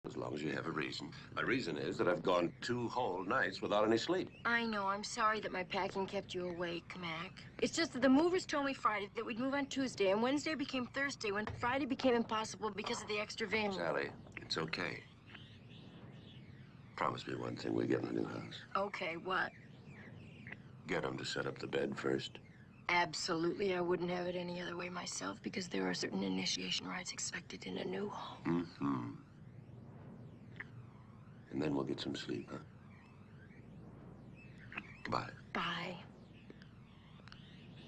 As long as you have a reason. My reason is that I've gone 2 whole nights without any sleep. I know. I'm sorry that my packing kept you awake, Mac. It's just that the movers told me Friday that we'd move on Tuesday, and Wednesday became Thursday, when Friday became impossible because of the extra van. Sally, it's okay. Promise me one thing, we get in a new house. Okay, what? Get them to set up the bed first. Absolutely. I wouldn't have it any other way myself, because there are certain initiation rites expected in a new home. Mm-hmm. And then we'll get some sleep, huh? Goodbye. Bye.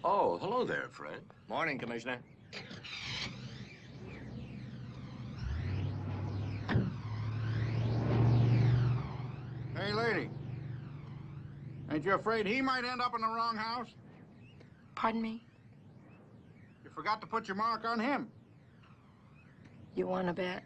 Oh, hello there, Fred. Morning, Commissioner. Hey, lady. Ain't you afraid he might end up in the wrong house? Pardon me? You forgot to put your mark on him. You want to bet?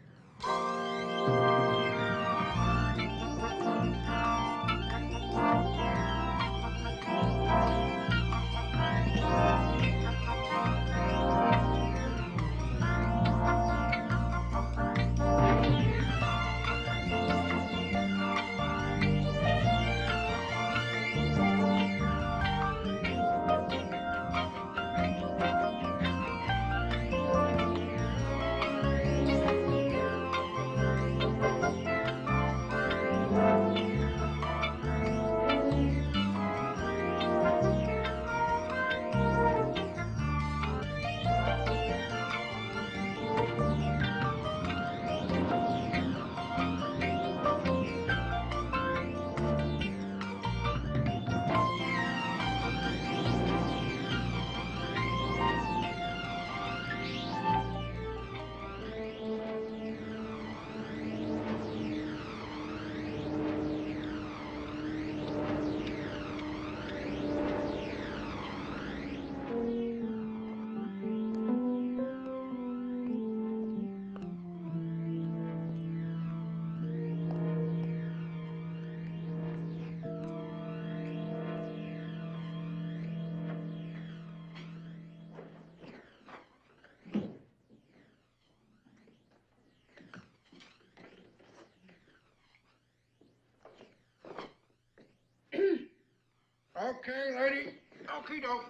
Okay, lady. Okie doke.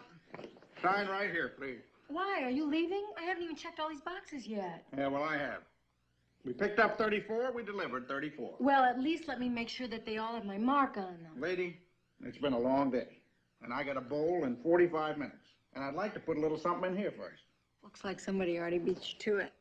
Sign right here, please. Why? Are you leaving? I haven't even checked all these boxes yet. Yeah, well, I have. We picked up 34, we delivered 34. Well, at least let me make sure that they all have my mark on them. Lady, it's been a long day, and I got a bowl in 45 minutes. And I'd like to put a little something in here first. Looks like somebody already beat you to it.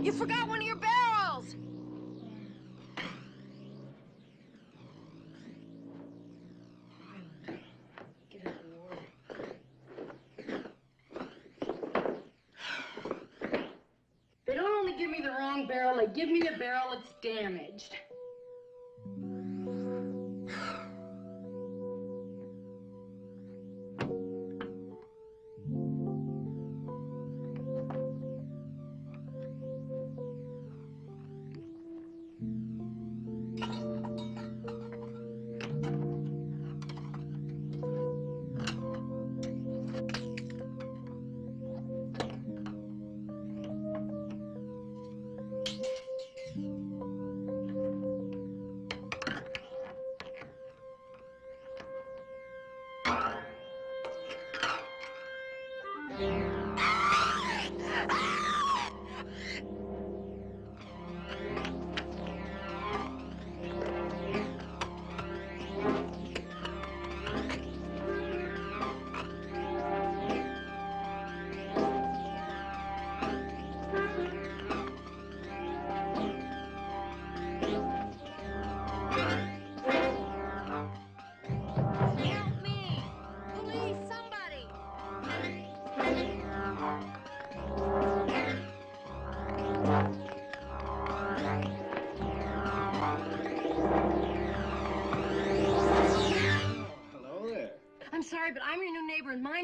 You forgot one of your barrels! Get out of the water. They don't only give me the wrong barrel, they give me the barrel that's damaged.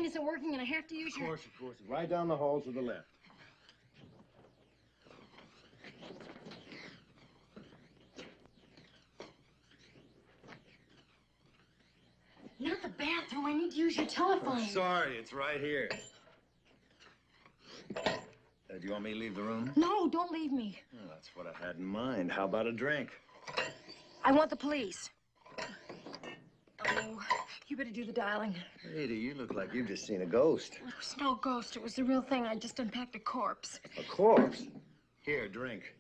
isn't working and I have to use your... Of course. Right down the hall to the left. Not the bathroom. I need to use your telephone. Oh, sorry, it's right here. Do you want me to leave the room? No, don't leave me. Well, that's what I had in mind. How about a drink? I want the police. Oh, you better do the dialing. Ada, you look like you've just seen a ghost. It was no ghost. It was the real thing. I just unpacked a corpse. A corpse? Here, drink.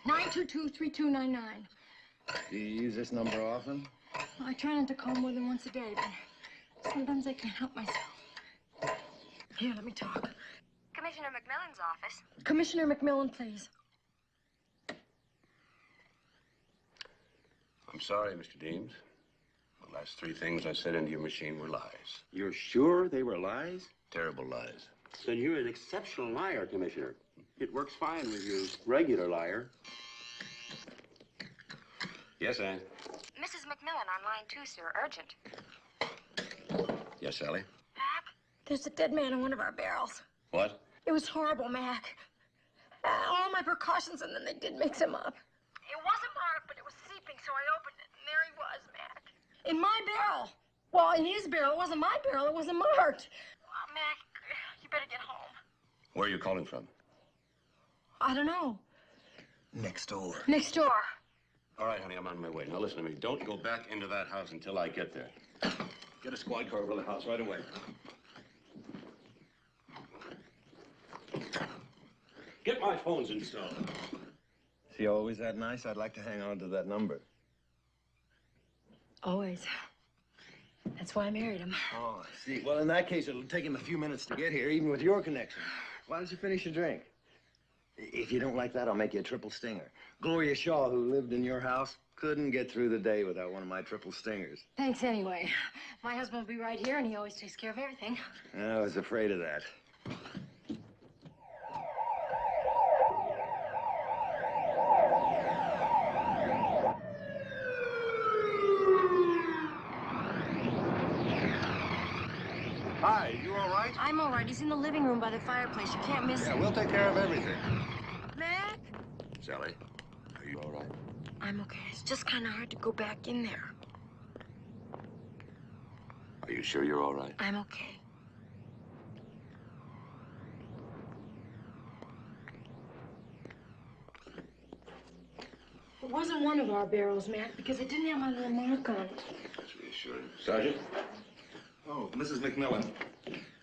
922-3299. Do you use this number often? Well, I try not to call more than once a day, but sometimes I can't help myself. Here, let me talk. Commissioner McMillan's office. Commissioner McMillan, please. I'm sorry, Mr. Deems. The last three things I said into your machine were lies. You're sure they were lies? Terrible lies. Then you're an exceptional liar, Commissioner. It works fine with your regular liar. Yes, Anne? Mrs. McMillan on line 2, sir. Urgent. Yes, Sally? Mac, there's a dead man in one of our barrels. What? It was horrible, Mac. All my precautions, and then they did mix him up. It wasn't marked, but it was seeping, so I opened it, and there he was, Mac. In my barrel. Well, in his barrel. It wasn't my barrel. It wasn't marked. Well, Mac, you better get home. Where are you calling from? I don't know. Next door. Next door. All right, honey, I'm on my way. Now, listen to me. Don't go back into that house until I get there. Get a squad car over to the house right away. Get my phones installed. Is he always that nice? I'd like to hang on to that number. Always. That's why I married him. Oh, I see. Well, in that case, it'll take him a few minutes to get here, even with your connection. Why don't you finish your drink? If you don't like that, I'll make you a triple stinger. Gloria Shaw, who lived in your house, couldn't get through the day without one of my triple stingers. Thanks anyway. My husband will be right here, and he always takes care of everything. I was afraid of that. Hi, you all right? I'm all right. He's in the living room by the fireplace. You can't miss Yeah, him. we'll take care of everything. Mac? Sally, are you all right? I'm okay. It's just kind of hard to go back in there. Are you sure you're all right? I'm okay. It wasn't one of our barrels, Mac, because it didn't have my little mark on it. That's reassuring. Sergeant? Oh, Mrs. McMillan,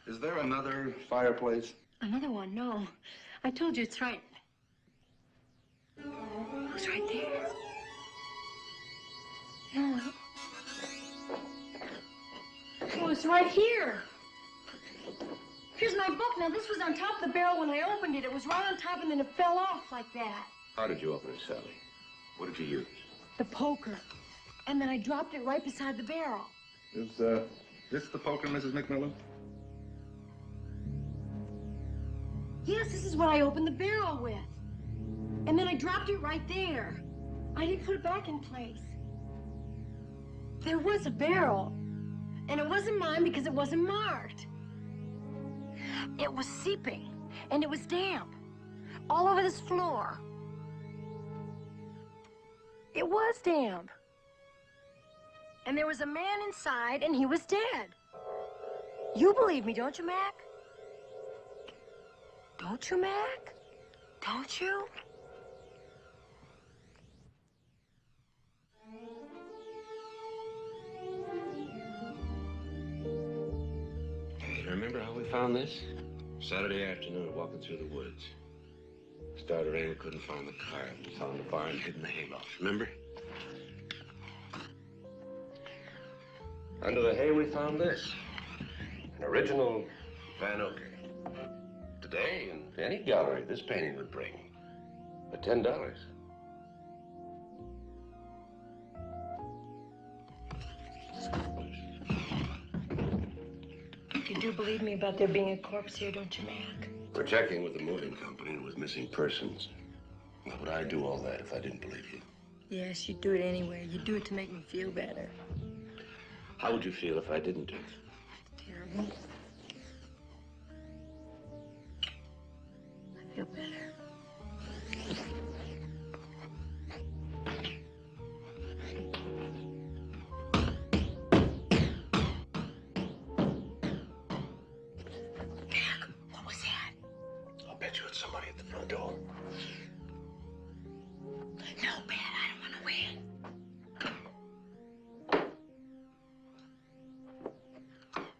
is there another fireplace? Another one? No. I told you it's right. It's right there. No. Oh, it's right here. Here's my book. Now, this was on top of the barrel when I opened it. It was right on top, and then it fell off like that. How did you open it, Sally? What did you use? The poker. And then I dropped it right beside the barrel. Is this the poker, Mrs. McMillan? Yes, this is what I opened the barrel with. And then I dropped it right there. I didn't put it back in place. There was a barrel. And it wasn't mine because it wasn't marked. It was seeping. And it was damp. All over this floor. It was damp. And there was a man inside, and he was dead. You believe me, don't you, Mac? Don't you, Mac? Don't you? Hey, remember how we found this? Saturday afternoon, walking through the woods. Started raining, couldn't find the car. We found the barn hid in the hayloft, remember? Under the hay, we found this. An original Van Ocker. Today, in any gallery, this painting would bring $10. You do believe me about there being a corpse here, don't you, Mac? We're checking with the moving company and with missing persons. Why would I do all that if I didn't believe you? Yes, you'd do it anyway. You'd do it to make me feel better. How would you feel if I didn't do it? Terrible. Sergeant. I feel better. Mac, what was that? I'll bet you it's somebody at the front door. No, Pat, I don't want to win.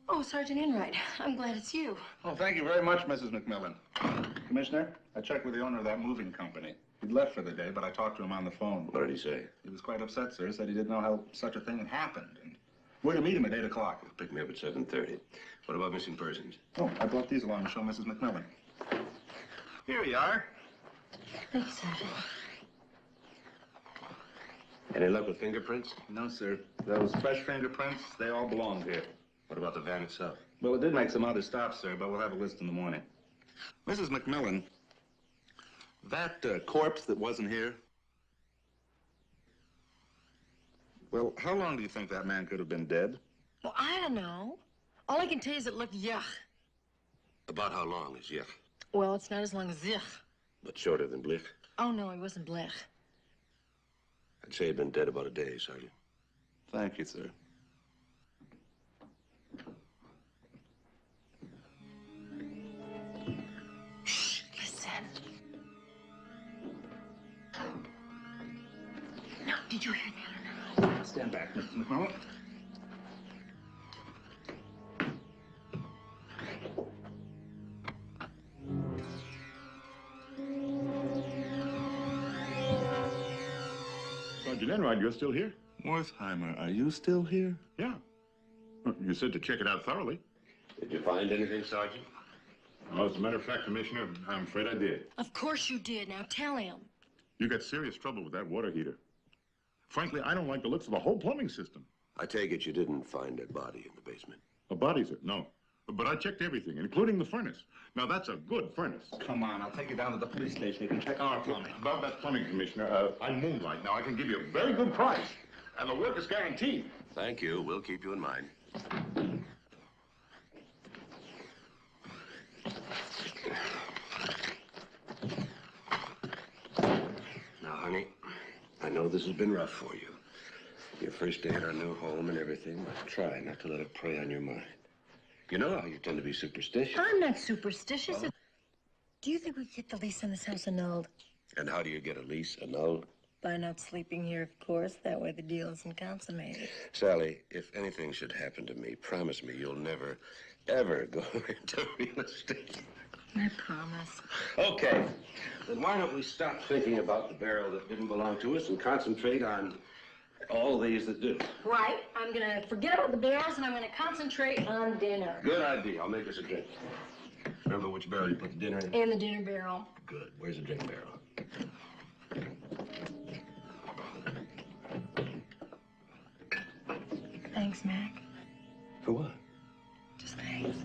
Oh, Sergeant Enright, I'm glad it's you. Oh, thank you very much, Mrs. McMillan. Commissioner, I checked with the owner of that moving company. He'd left for the day, but I talked to him on the phone. What did he say? He was quite upset, sir. Said he didn't know how such a thing had happened. And we're to meet him at 8 o'clock. Pick me up at 7:30. What about missing persons? Oh, I brought these along to show Mrs. McMillan. Here we are. Thank you, Sergeant. Any luck with fingerprints? No, sir. Those fresh fingerprints, they all belong here. What about the van itself? Well, it did make some other stops, sir, but we'll have a list in the morning. Mrs. McMillan, that corpse that wasn't here, well, how long do you think that man could have been dead? Well, I don't know. All I can tell you is it looked yuck. About how long is Yech? Well, it's not as long as yuck. But shorter than Blich? Oh, no, he wasn't Blech. I'd say he'd been dead about a day, Sergeant. Thank you, sir. Shh, listen. No, did you hear that or not? Stand back, Mrs. McMillan. Sergeant Enright, you're still here? Wertheimer, are you still here? Yeah. You said to check it out thoroughly. Did you find anything, Sergeant? Well, as a matter of fact, Commissioner, I'm afraid I did. Of course you did. Now tell him. You got serious trouble with that water heater. Frankly, I don't like the looks of the whole plumbing system. I take it you didn't find a body in the basement. A body, sir? No. But I checked everything, including the furnace. Now, that's a good furnace. Come on, I'll take you down to the police station. You can check our plumbing. About that plumbing, Commissioner, I'm Moonlight. Now, I can give you a very good price. And the work is guaranteed. Thank you. We'll keep you in mind. Now, honey, I know this has been rough for you. Your first day at our new home and everything, but try not to let it prey on your mind. You know how you tend to be superstitious. I'm not superstitious. Do you think we could get the lease on this house annulled? And how do you get a lease annulled? By not sleeping here, of course. That way the deal isn't consummated. Sally, if anything should happen to me, promise me you'll never, ever go into real estate. I promise. Okay. Then why don't we stop thinking about the barrel that didn't belong to us and concentrate on all these that do? Right. I'm gonna forget about the barrels and I'm gonna concentrate on dinner. Good idea. I'll make us a drink. Remember which barrel you put the dinner in? In the dinner barrel. Good. Where's the drink barrel? Thanks, Mac. For what? Just thanks.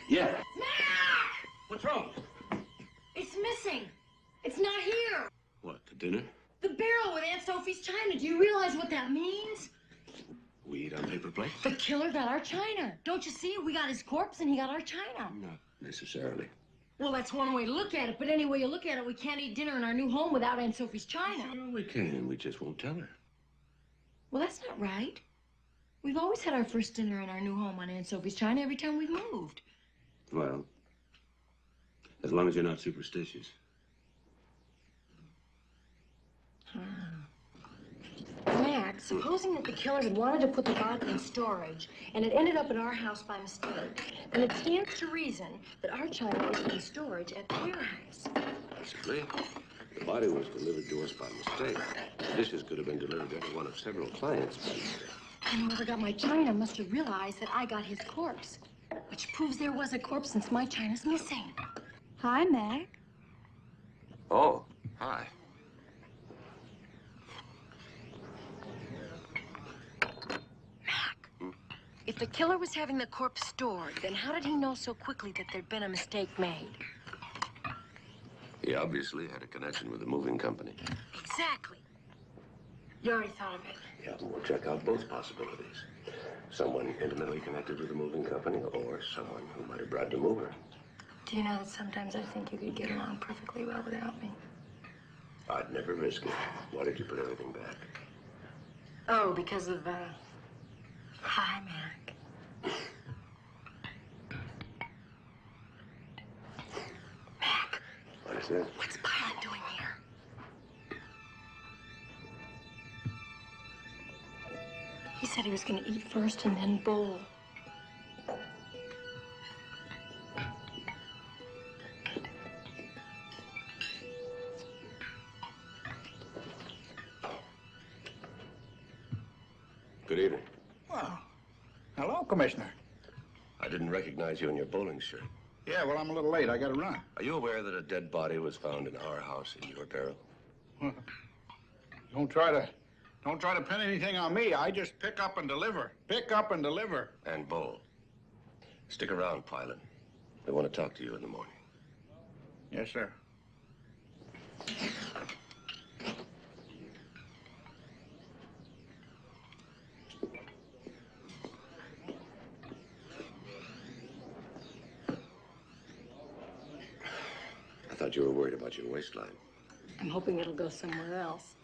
Yeah. Mac! What's wrong? It's missing. It's not here. What, the dinner? The barrel with Aunt Sophie's china. Do you realize what that means? We eat on paper plates? The killer got our china. Don't you see? We got his corpse and he got our china. Not necessarily. Well, that's one way to look at it, but any way you look at it, we can't eat dinner in our new home without Aunt Sophie's china. Sure we can. We just won't tell her. Well, that's not right. We've always had our first dinner in our new home on Aunt Sophie's china every time we've moved. Well, as long as you're not superstitious. Mac, supposing that the killer had wanted to put the body in storage and it ended up at our house by mistake, then it stands to reason that our china is in storage at their house. Possibly. The body was delivered to us by mistake. The dishes could have been delivered to any one of several clients by mistake. And whoever got my china must have realized that I got his corpse, which proves there was a corpse since my china's missing. Hi, Mac. Oh, hi. Mac, if the killer was having the corpse stored, then how did he know so quickly that there'd been a mistake made? He obviously had a connection with the moving company. Exactly. You already thought of it. Yeah, we'll check out both possibilities. Someone intimately connected with the moving company, or someone who might have bribed a mover. Do you know that sometimes I think you could get along perfectly well without me? I'd never risk it. Why did you put everything back? Oh, because of, hi, Mac. Mac. What is that? What's McMillan doing here? He said he was going to eat first and then bowl. Good evening. Well, hello, Commissioner. I didn't recognize you in your bowling shirt. Yeah, well, I'm a little late. I gotta run. Are you aware that a dead body was found in our house in your barrel? Don't try to pin anything on me. I just pick up and deliver. Pick up and deliver. And bowl. Stick around, pilot. They want to talk to you in the morning. Yes, sir. I thought you were worried about your waistline. I'm hoping it'll go somewhere else.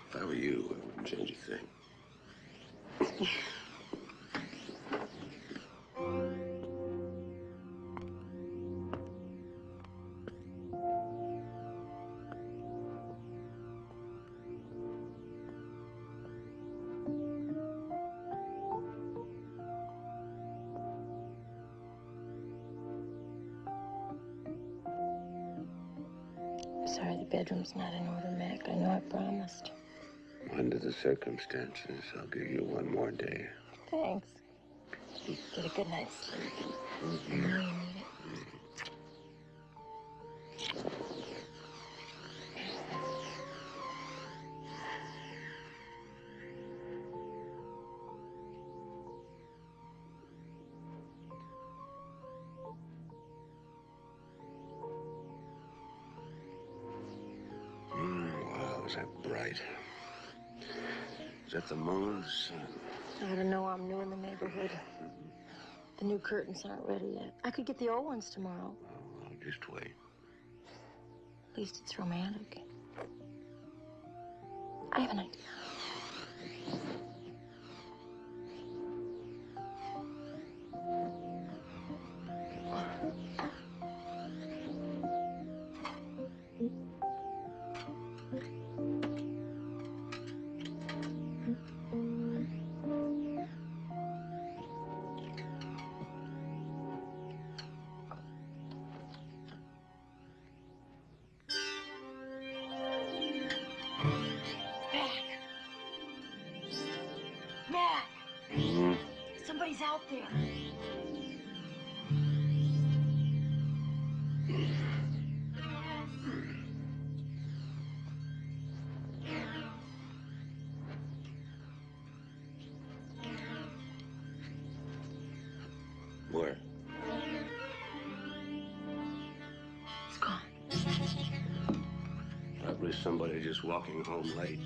If I were you, I wouldn't change a thing. Sorry, the bedroom's not in order, Mac. I know I promised. Under the circumstances, I'll give you one more day. Thanks. Get a good night's sleep. I know you need it. Wow, was that bright? Is that the moon or the sun? I don't know. I'm new in the neighborhood. The new curtains aren't ready yet. I could get the old ones tomorrow. Oh, I'll just wait. At least it's romantic. I have an idea. Somebody's out there. Where? It's gone. Probably somebody just walking home late.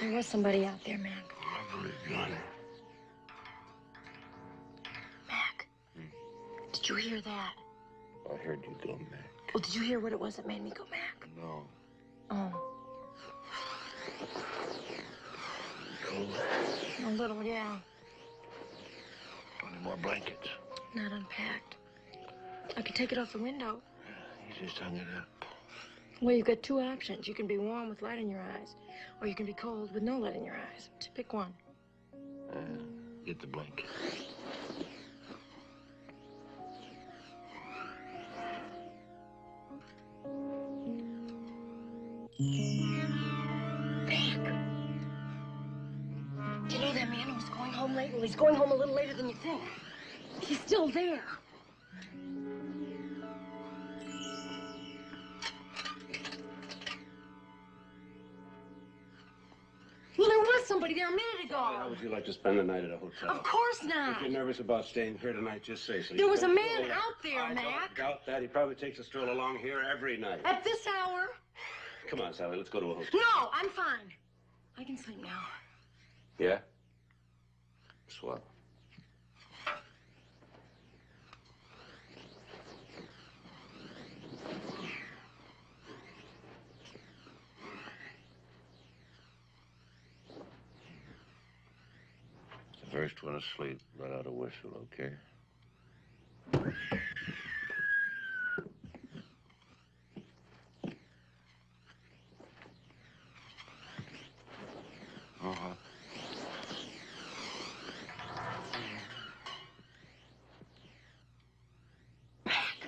There was somebody out there, Mac. I believe you, honey. Mac, did you hear that? I heard you go, Mac. Well, did you hear what it was that made me go Mac? No. Oh. Cold. A little, yeah. Any more blankets? Not unpacked. I could take it off the window. You just hung it up. Well, you've got two options. You can be warm with light in your eyes, or you can be cold with no light in your eyes. Just pick one. Get the blanket. Mac. Do you know that man who was going home late? Well, he's going home a little later than you think. He's still there. There was somebody there a minute ago. How would you like to spend the night at a hotel? Of course not. If you're nervous about staying here tonight, just say so. There was a man out there, I Mac. don't doubt that. He probably takes a stroll along here every night. At this hour? Come on, Sally, let's go to a hotel. No, I'm fine. I can sleep now. Yeah? Swell. The first one asleep, let out a whistle, okay? Uh-huh.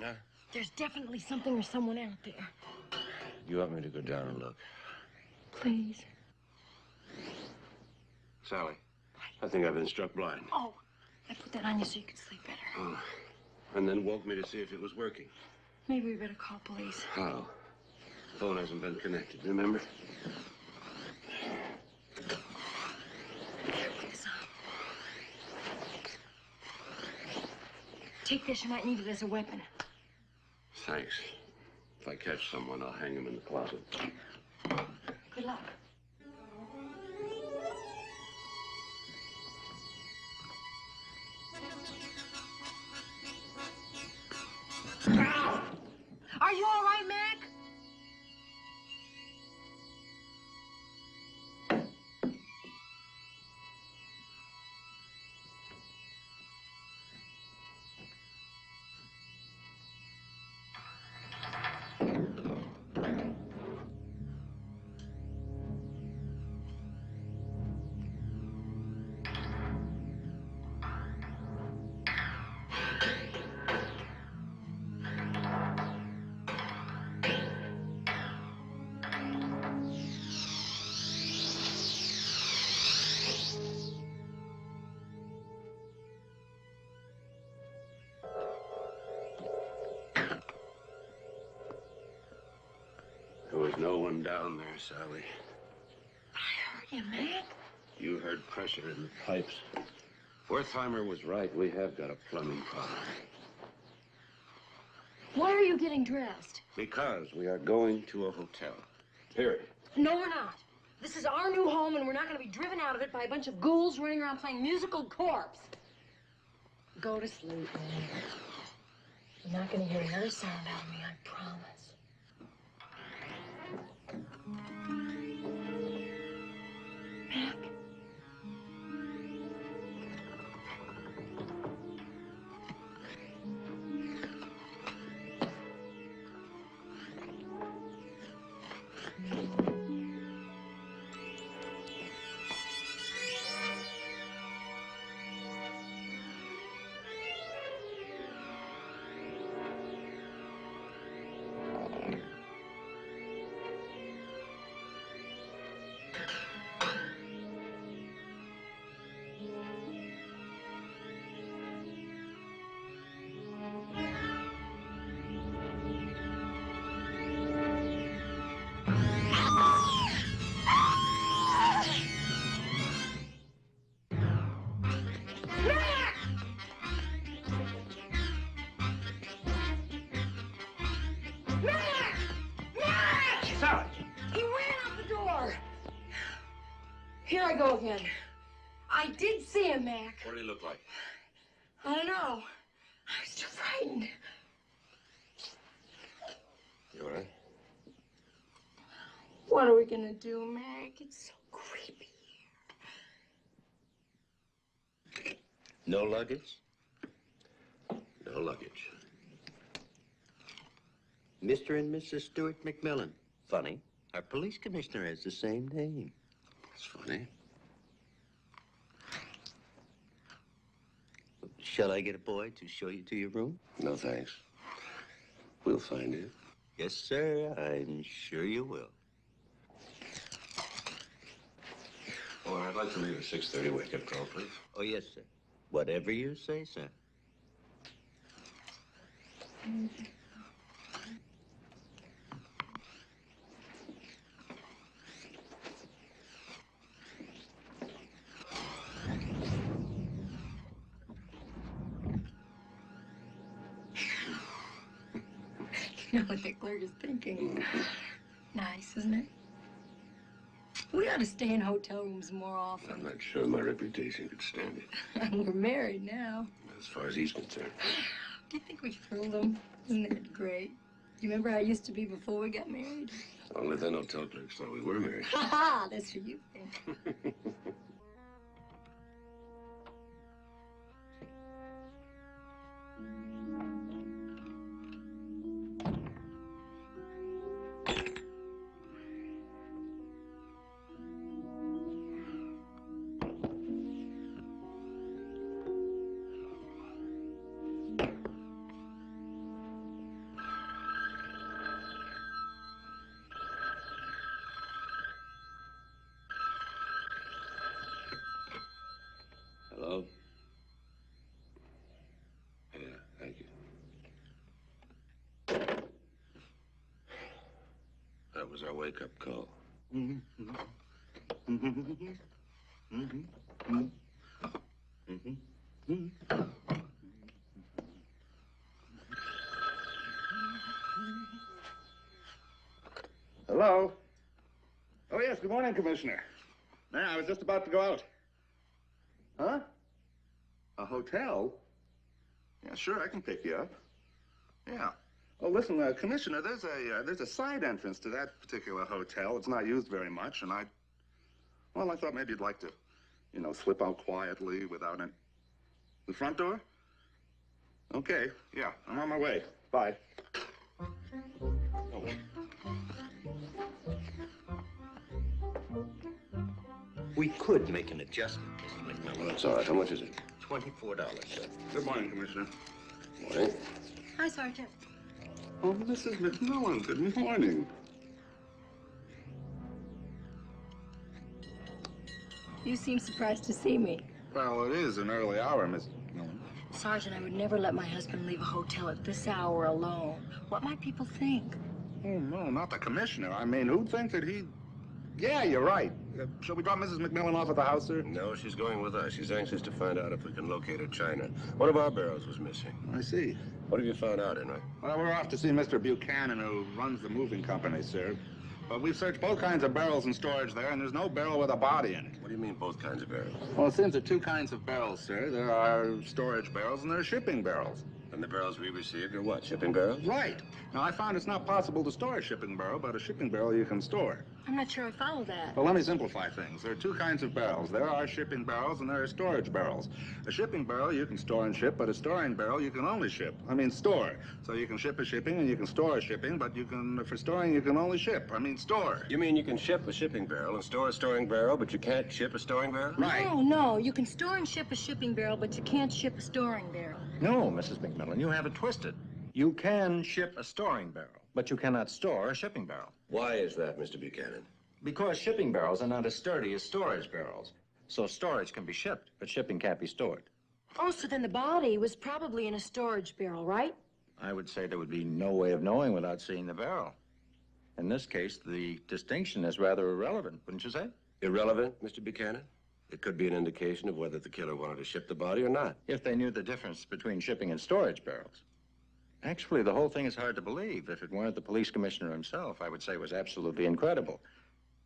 Yeah? There's definitely something or someone out there. You want me to go down and look? Please. Sally, I think I've been struck blind. Oh, I put that on you so you could sleep better. Oh. And then woke me to see if it was working. Maybe we better call police. How? The phone hasn't been connected, remember? Take this, you might need it as a weapon. Thanks. If I catch someone, I'll hang him in the closet. Good luck. Are you all right, Mac? There was no one down there, Sally. I heard you, Mac. You heard pressure in the pipes. Wertheimer was right. We have got a plumbing problem. Why are you getting dressed? Because we are going to a hotel. Period. No, we're not. This is our new home, and we're not going to be driven out of it by a bunch of ghouls running around playing musical corpse. Go to sleep, Mac. You're not going to hear another sound out of me, I promise. Mac? Here I go again. I did see him, Mac. What did he look like? I don't know. I was too frightened. You all right? What are we gonna do, Mac? It's so creepy here. No luggage? No luggage. Mr. and Mrs. Stuart McMillan. Funny. Our police commissioner has the same name. That's funny. Shall I get a boy to show you to your room? No, thanks. We'll find it. Yes, sir. I'm sure you will. Oh, I'd like to leave at 6:30 wake-up call, please. Oh, yes, sir. Whatever you say, sir. You know what the clerk is thinking. Nice, isn't it? We ought to stay in hotel rooms more often. I'm not sure my reputation could stand it. We're married now. As far as he's concerned. Do you think we fooled him? Isn't it great? You remember how I used to be before we got married? Only then hotel clerks thought we were married. Ha ha! That's what you think. Hello? Yeah, thank you. That was our wake-up call. Hello? Oh, yes, good morning, Commissioner. Yeah, I was just about to go out. Huh? A hotel? Yeah, sure, I can pick you up. Yeah. Oh, listen, Commissioner, there's a side entrance to that particular hotel. It's not used very much, and I thought maybe you'd like to, slip out quietly without any... The front door? Okay, yeah, I'm on my way. Bye. Oh. We could make an adjustment, Mr. McMillan. That's all right. How much is it? $24, sir. Good morning, Commissioner. Morning. Hi, Sergeant. Oh, Mrs. McMillan, good morning. You seem surprised to see me. Well, it is an early hour, Miss McMillan. Sergeant, I would never let my husband leave a hotel at this hour alone. What might people think? Oh, no, not the Commissioner. I mean, who'd think that he... Yeah, you're right. Shall we drop Mrs. McMillan off at the house, sir? No, she's going with us. She's anxious to find out if we can locate her china. One of our barrels was missing. I see. What have you found out, Henry? Well, we're off to see Mr. Buchanan, who runs the moving company, sir. But we've searched both kinds of barrels in storage there, and there's no barrel with a body in it. What do you mean, both kinds of barrels? Well, it seems there are two kinds of barrels, sir. There are storage barrels and there are shipping barrels. And the barrels we received are what, shipping barrels? Right. Now, I found it's not possible to store a shipping barrel, but a shipping barrel you can store. I'm not sure I follow that. Well, let me simplify things. There are two kinds of barrels. There are shipping barrels and there are storage barrels. A shipping barrel you can store and ship, but a storing barrel you can only store. So you can ship a shipping and you can store a shipping, but for storing, you can only ship. store. You mean you can ship a shipping barrel and store a storing barrel, but you can't ship a storing barrel? Right. No. You can store and ship a shipping barrel, but you can't ship a storing barrel. No, Mrs. McMillan, you have it twisted. You can ship a storing barrel, but you cannot store a shipping barrel. Why is that, Mr. Buchanan? Because shipping barrels are not as sturdy as storage barrels. So storage can be shipped, but shipping can't be stored. Oh, so then the body was probably in a storage barrel, right? I would say there would be no way of knowing without seeing the barrel. In this case, the distinction is rather irrelevant, wouldn't you say? Irrelevant, Mr. Buchanan? It could be an indication of whether the killer wanted to ship the body or not. If they knew the difference between shipping and storage barrels. Actually, the whole thing is hard to believe. If it weren't the police commissioner himself, I would say it was absolutely incredible.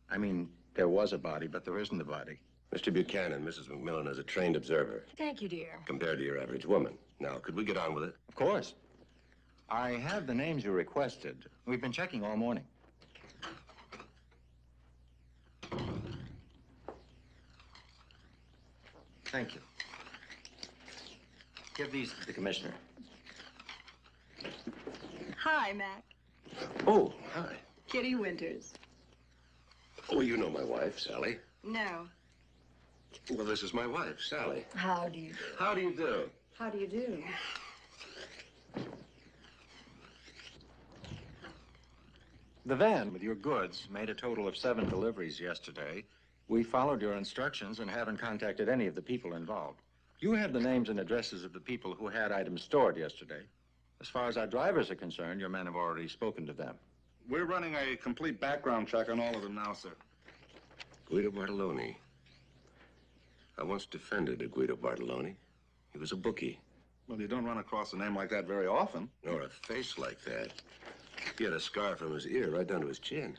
I mean, there was a body, but there isn't a body. Mr. Buchanan, Mrs. McMillan is a trained observer. Thank you, dear. Compared to your average woman. Now, could we get on with it? Of course. I have the names you requested. We've been checking all morning. Thank you. Give these to the commissioner. Hi, Mac. Oh, hi. Kitty Winters. Oh, you know my wife, Sally. No. Well, this is my wife, Sally. How do you do? How do you do? How do you do? The van with your goods made a total of 7 deliveries yesterday. We followed your instructions and haven't contacted any of the people involved. You have the names and addresses of the people who had items stored yesterday. As far as our drivers are concerned, your men have already spoken to them. We're running a complete background check on all of them now, sir. Guido Bartoloni. I once defended a Guido Bartoloni. He was a bookie. Well, you don't run across a name like that very often. Nor a face like that. He had a scar from his ear right down to his chin.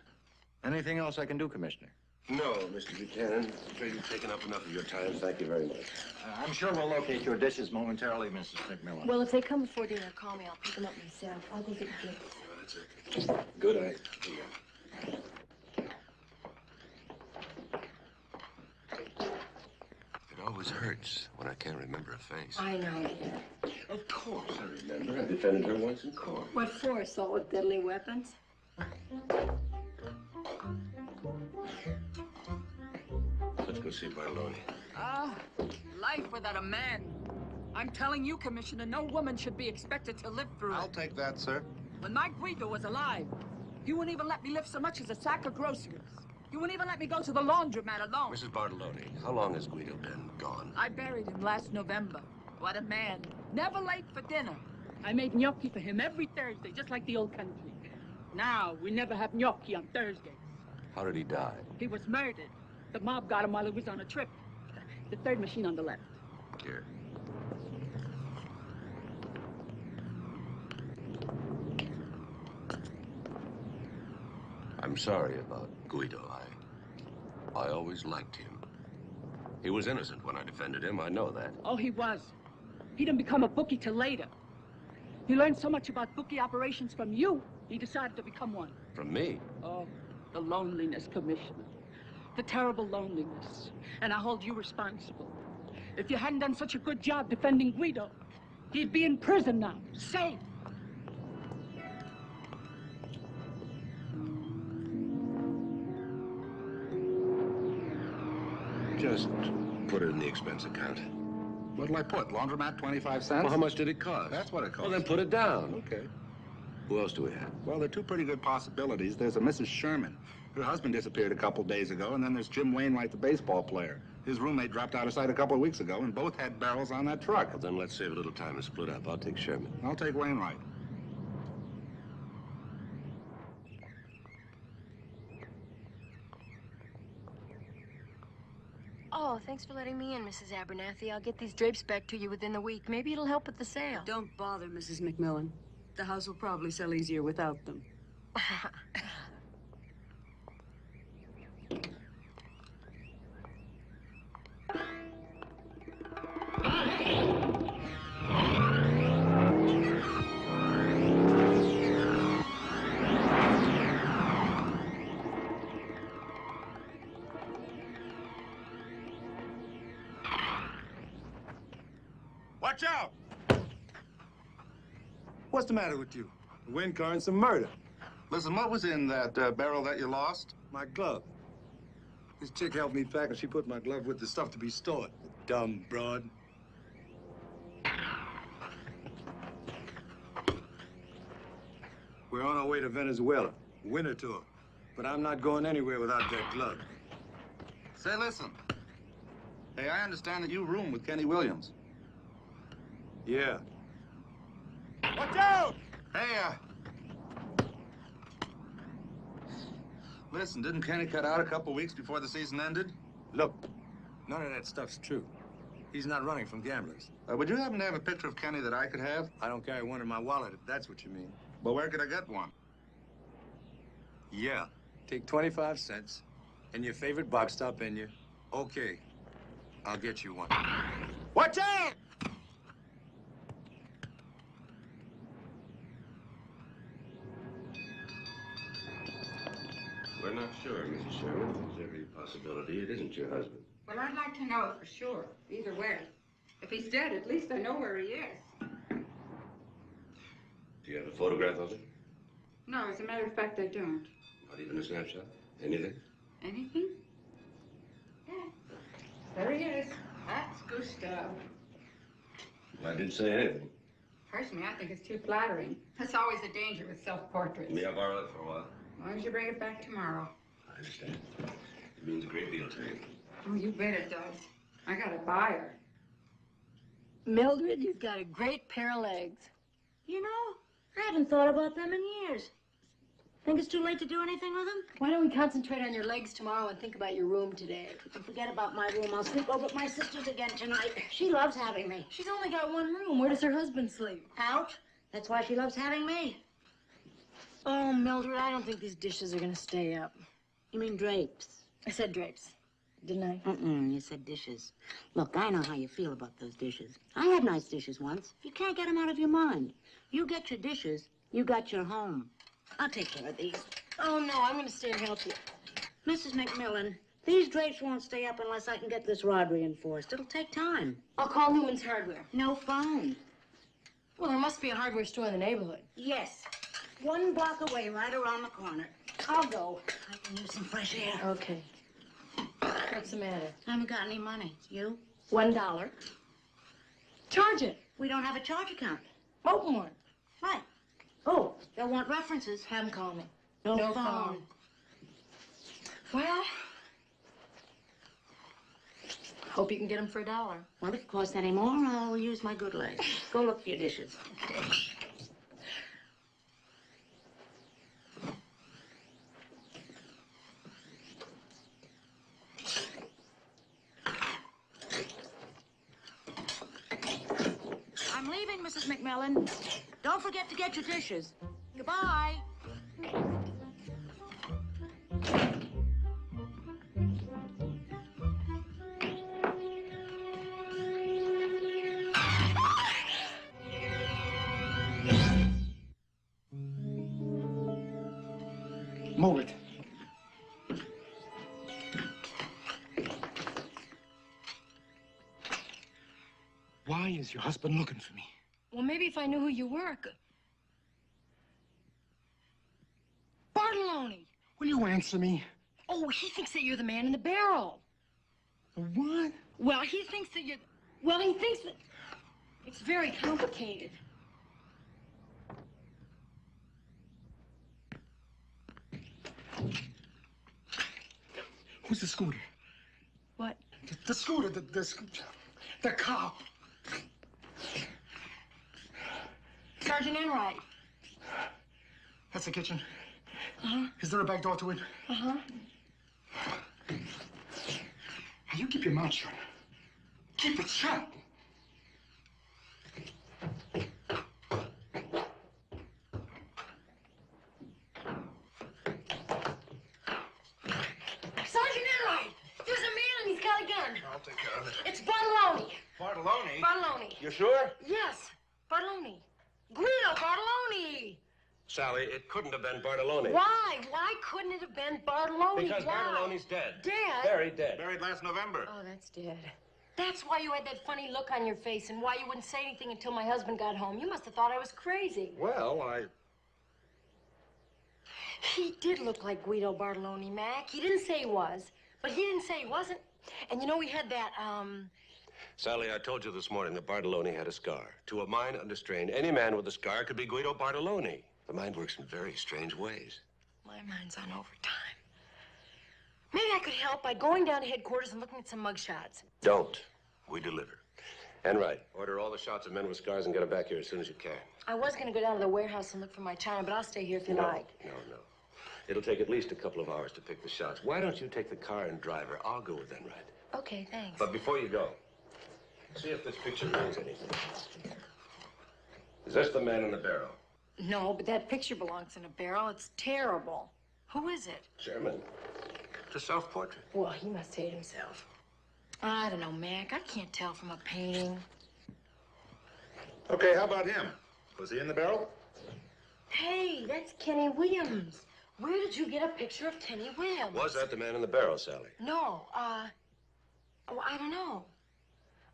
Anything else I can do, Commissioner? No, Mr. Buchanan. I'm afraid you've taken up enough of your time. Thank you very much. I'm sure we'll locate your dishes momentarily, Mrs. McMillan. Well, if they come before dinner, call me. I'll pick them up myself. I'll go get the gifts. Oh, that's it. Good eye. It always hurts when I can't remember a face. I know, dear. Of course I remember. I defended her once in court. What for? Assault with deadly weapons? Let's go see Bartolone. Life without a man. I'm telling you, Commissioner, no woman should be expected to live through I'll it. take that, sir. When my Guido was alive, he wouldn't even let me lift so much as a sack of groceries. He wouldn't even let me go to the laundromat alone. Mrs. Bartolone, how long has Guido been gone? I buried him last November. What a man. Never late for dinner. I made gnocchi for him every Thursday, just like the old country. Now, we never have gnocchi on Thursdays. How did he die? He was murdered. The mob got him while he was on a trip. The third machine on the left. Here. I'm sorry about Guido. I always liked him. He was innocent when I defended him, I know that. Oh, he was. He didn't become a bookie till later. He learned so much about bookie operations from you, he decided to become one. From me? Oh, the loneliness, Commissioner. The terrible loneliness. And I hold you responsible. If you hadn't done such a good job defending Guido, he'd be in prison now, safe. Just put it in the expense account. What'll I put? Laundromat, 25 cents? Well, how much did it cost? That's what it cost. Well, then put it down. Okay. Who else do we have? Well, there are two pretty good possibilities. There's a Mrs. Sherman. Her husband disappeared a couple days ago, and then there's Jim Wainwright, the baseball player. His roommate dropped out of sight a couple of weeks ago, and both had barrels on that truck. Well, then let's save a little time and split up. I'll take Sherman. I'll take Wainwright. Oh, thanks for letting me in, Mrs. Abernathy. I'll get these drapes back to you within the week. Maybe it'll help with the sale. Don't bother, Mrs. McMillan. The house will probably sell easier without them. Watch out! What's the matter with you? A wind car and some murder. Listen, what was in that barrel that you lost? My glove. This chick helped me pack and she put my glove with the stuff to be stored. Dumb broad. We're on our way to Venezuela. Winter tour. But I'm not going anywhere without that glove. Say, listen. Hey, I understand that you room with Kenny Williams. Yeah. Watch out! Hey, listen, didn't Kenny cut out a couple weeks before the season ended? Look, none of that stuff's true. He's not running from gamblers. Would you happen to have a picture of Kenny that I could have? I don't carry one in my wallet, if that's what you mean. Well, where could I get one? Yeah. Take 25 cents and your favorite box stop in you. Okay. I'll get you one. Watch out! We're not sure, Mrs. Sherman. There's every possibility it isn't your husband. Well, I'd like to know for sure, either way. If he's dead, at least I know where he is. Do you have a photograph of him? No, as a matter of fact, I don't. Not even a snapshot? Anything? Anything? Yeah. There he is. That's Gustav. I didn't say anything. Personally, I think it's too flattering. That's always a danger with self-portraits. May I borrow it for a while? As long as you bring it back tomorrow. I understand. It means a great deal to me. Oh, you bet it does. I got a buyer. Mildred, you've got a great pair of legs. You know, I haven't thought about them in years. Think it's too late to do anything with them? Why don't we concentrate on your legs tomorrow and think about your room today? If you forget about my room, I'll sleep over at my sister's again tonight. She loves having me. She's only got one room. Where does her husband sleep? Out. That's why she loves having me. Oh, Mildred, I don't think these dishes are gonna stay up. You mean drapes? I said drapes, didn't I? You said dishes. Look, I know how you feel about those dishes. I had nice dishes once. You can't get them out of your mind. You get your dishes, you got your home. I'll take care of these. Oh, no, I'm gonna stay and help you. Mrs. McMillan, these drapes won't stay up unless I can get this rod reinforced. It'll take time. I'll call Newman's Hardware. No phone. Well, there must be a hardware store in the neighborhood. Yes. 1 block away, right around the corner. I'll go. I can use some fresh air. Okay. What's the matter? I haven't got any money. You? $1. Charge it. We don't have a charge account. Open one. What? Oh, they'll want references. Have them call me. No phone. Well, hope you can get them for $1. Well, if it costs any more, I'll use my good leg. Go look for your dishes. Okay. I'm leaving, Mrs. McMillan. Don't forget to get your dishes. Goodbye. Move it. Why is your husband looking for me? Well, maybe if I knew who you were, I could... Bartolone! Will you answer me? Oh, he thinks that you're the man in the barrel. What? Well, he thinks that you're... Well, he thinks that... It's very complicated. Who's the scooter? What? The scooter, the cop. Sergeant Enright. That's the kitchen. Uh-huh. Is there a back door to it? Uh-huh. Now, you keep your mouth shut. Keep it shut. Sergeant Enright! There's a man and he's got a gun. I'll take care of it. It's Bartolone. Bartolone? Bartolone. You sure? Yes, Bartolone. Guido Bartolone. Sally, it couldn't have been Bartolone. Why? Why couldn't it have been Bartolone? Because Why? Bartolone's dead. Dead? Very dead. Buried last November. Oh, that's dead. That's why you had that funny look on your face and why you wouldn't say anything until my husband got home. You must have thought I was crazy. Well, He did look like Guido Bartolone, Mac. He didn't say he was, but he didn't say he wasn't. And you know, we had that, Sally, I told you this morning that Bartolone had a scar. To a mind unrestrained, any man with a scar could be Guido Bartolone. The mind works in very strange ways. My mind's on overtime. Maybe I could help by going down to headquarters and looking at some mugshots. Don't. We deliver. Enright, order all the shots of men with scars and get them back here as soon as you can. I was going to go down to the warehouse and look for my china, but I'll stay here if you like. No. It'll take at least a couple of hours to pick the shots. Why don't you take the car and drive her? I'll go with Enright. Okay, thanks. But before you go, see if this picture means anything. Is this the man in the barrel? No, but that picture belongs in a barrel. It's terrible. Who is it? Sherman. It's a self-portrait. Well, he must hate himself. I don't know, Mac. I can't tell from a painting. okay, how about him? Was he in the barrel? Hey, that's Kenny Williams. Where did you get a picture of Kenny Williams? Was that the man in the barrel, Sally? No, oh, I don't know.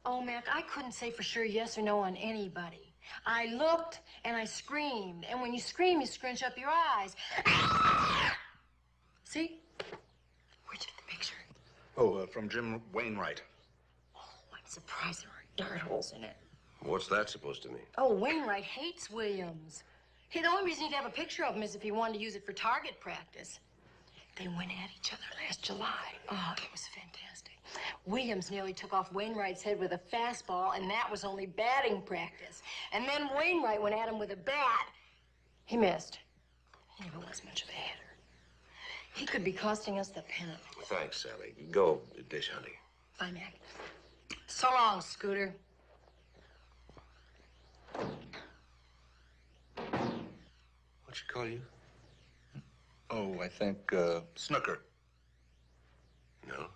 Oh, Mac, I couldn't say for sure yes or no on anybody. I looked and I screamed, and when you scream, you scrunch up your eyes. See? Where'd you get the picture? Oh, from Jim Wainwright. Oh, I'm surprised there aren't dart holes in it. What's that supposed to mean? Oh, Wainwright hates Williams. Hey, the only reason he'd have a picture of him is if he wanted to use it for target practice. They went at each other last July. Oh, it was fantastic. Williams nearly took off Wainwright's head with a fastball, and that was only batting practice. And then Wainwright went at him with a bat. He missed. He never was much of a hitter. He could be costing us the pennant. Thanks, Sally. Go dish hunting. Bye, Mac. So long, Scooter. What'd she call you? Oh, I think, snooker. No.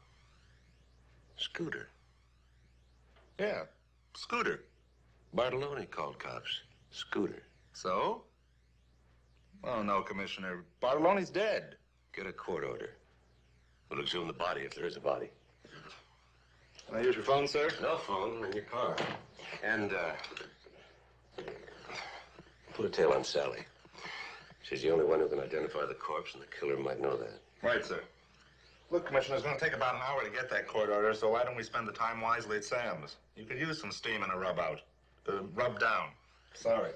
Scooter. Yeah, Scooter. Bartolone called cops. Scooter. So? Oh, no, Commissioner. Bartolone's dead. Get a court order. We'll exhume the body if there is a body. Can I use your phone, sir? No phone in your car. And, put a tail on Sally. She's the only one who can identify the corpse, and the killer might know that. Right, sir. Look, Commissioner, it's going to take about an hour to get that court order, so why don't we spend the time wisely at Sam's? You could use some steam and a rub out. Rub down. Sorry.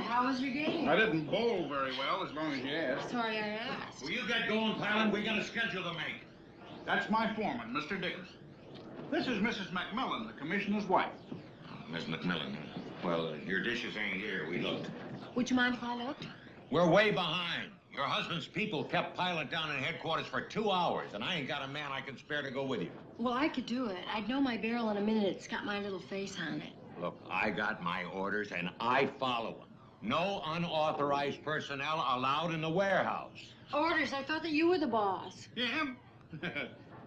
How was your game? I didn't bowl very well, as long as you asked. Sorry I asked. Will you get going, Palin? We got a schedule to make. That's my foreman, Mr. Dickinson. This is Mrs. McMillan, the commissioner's wife. Miss McMillan, well, your dishes ain't here. We looked. Would you mind if I looked? We're way behind. Your husband's people kept piling down in headquarters for 2 hours, and I ain't got a man I can spare to go with you. Well, I could do it. I'd know my barrel in a minute. It's got my little face on it. Look, I got my orders, and I follow them. No unauthorized personnel allowed in the warehouse. Orders? I thought that you were the boss. Yeah?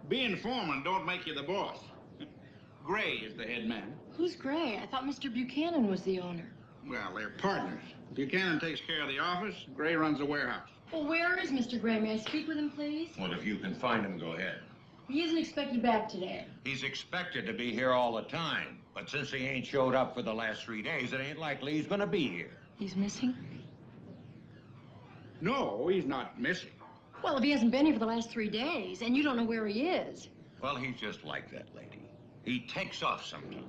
Being foreman don't make you the boss. Gray is the head man. Who's Gray? I thought Mr. Buchanan was the owner. Well, they're partners. Buchanan takes care of the office, Gray runs the warehouse. Well, where is Mr. Gray? May I speak with him, please? Well, if you can find him, go ahead. He isn't expected back today. He's expected to be here all the time, but since he ain't showed up for the last 3 days, it ain't likely he's gonna be here. He's missing? No, he's not missing. Well, if he hasn't been here for the last 3 days, and you don't know where he is. Well, he's just like that lady. He takes off sometimes.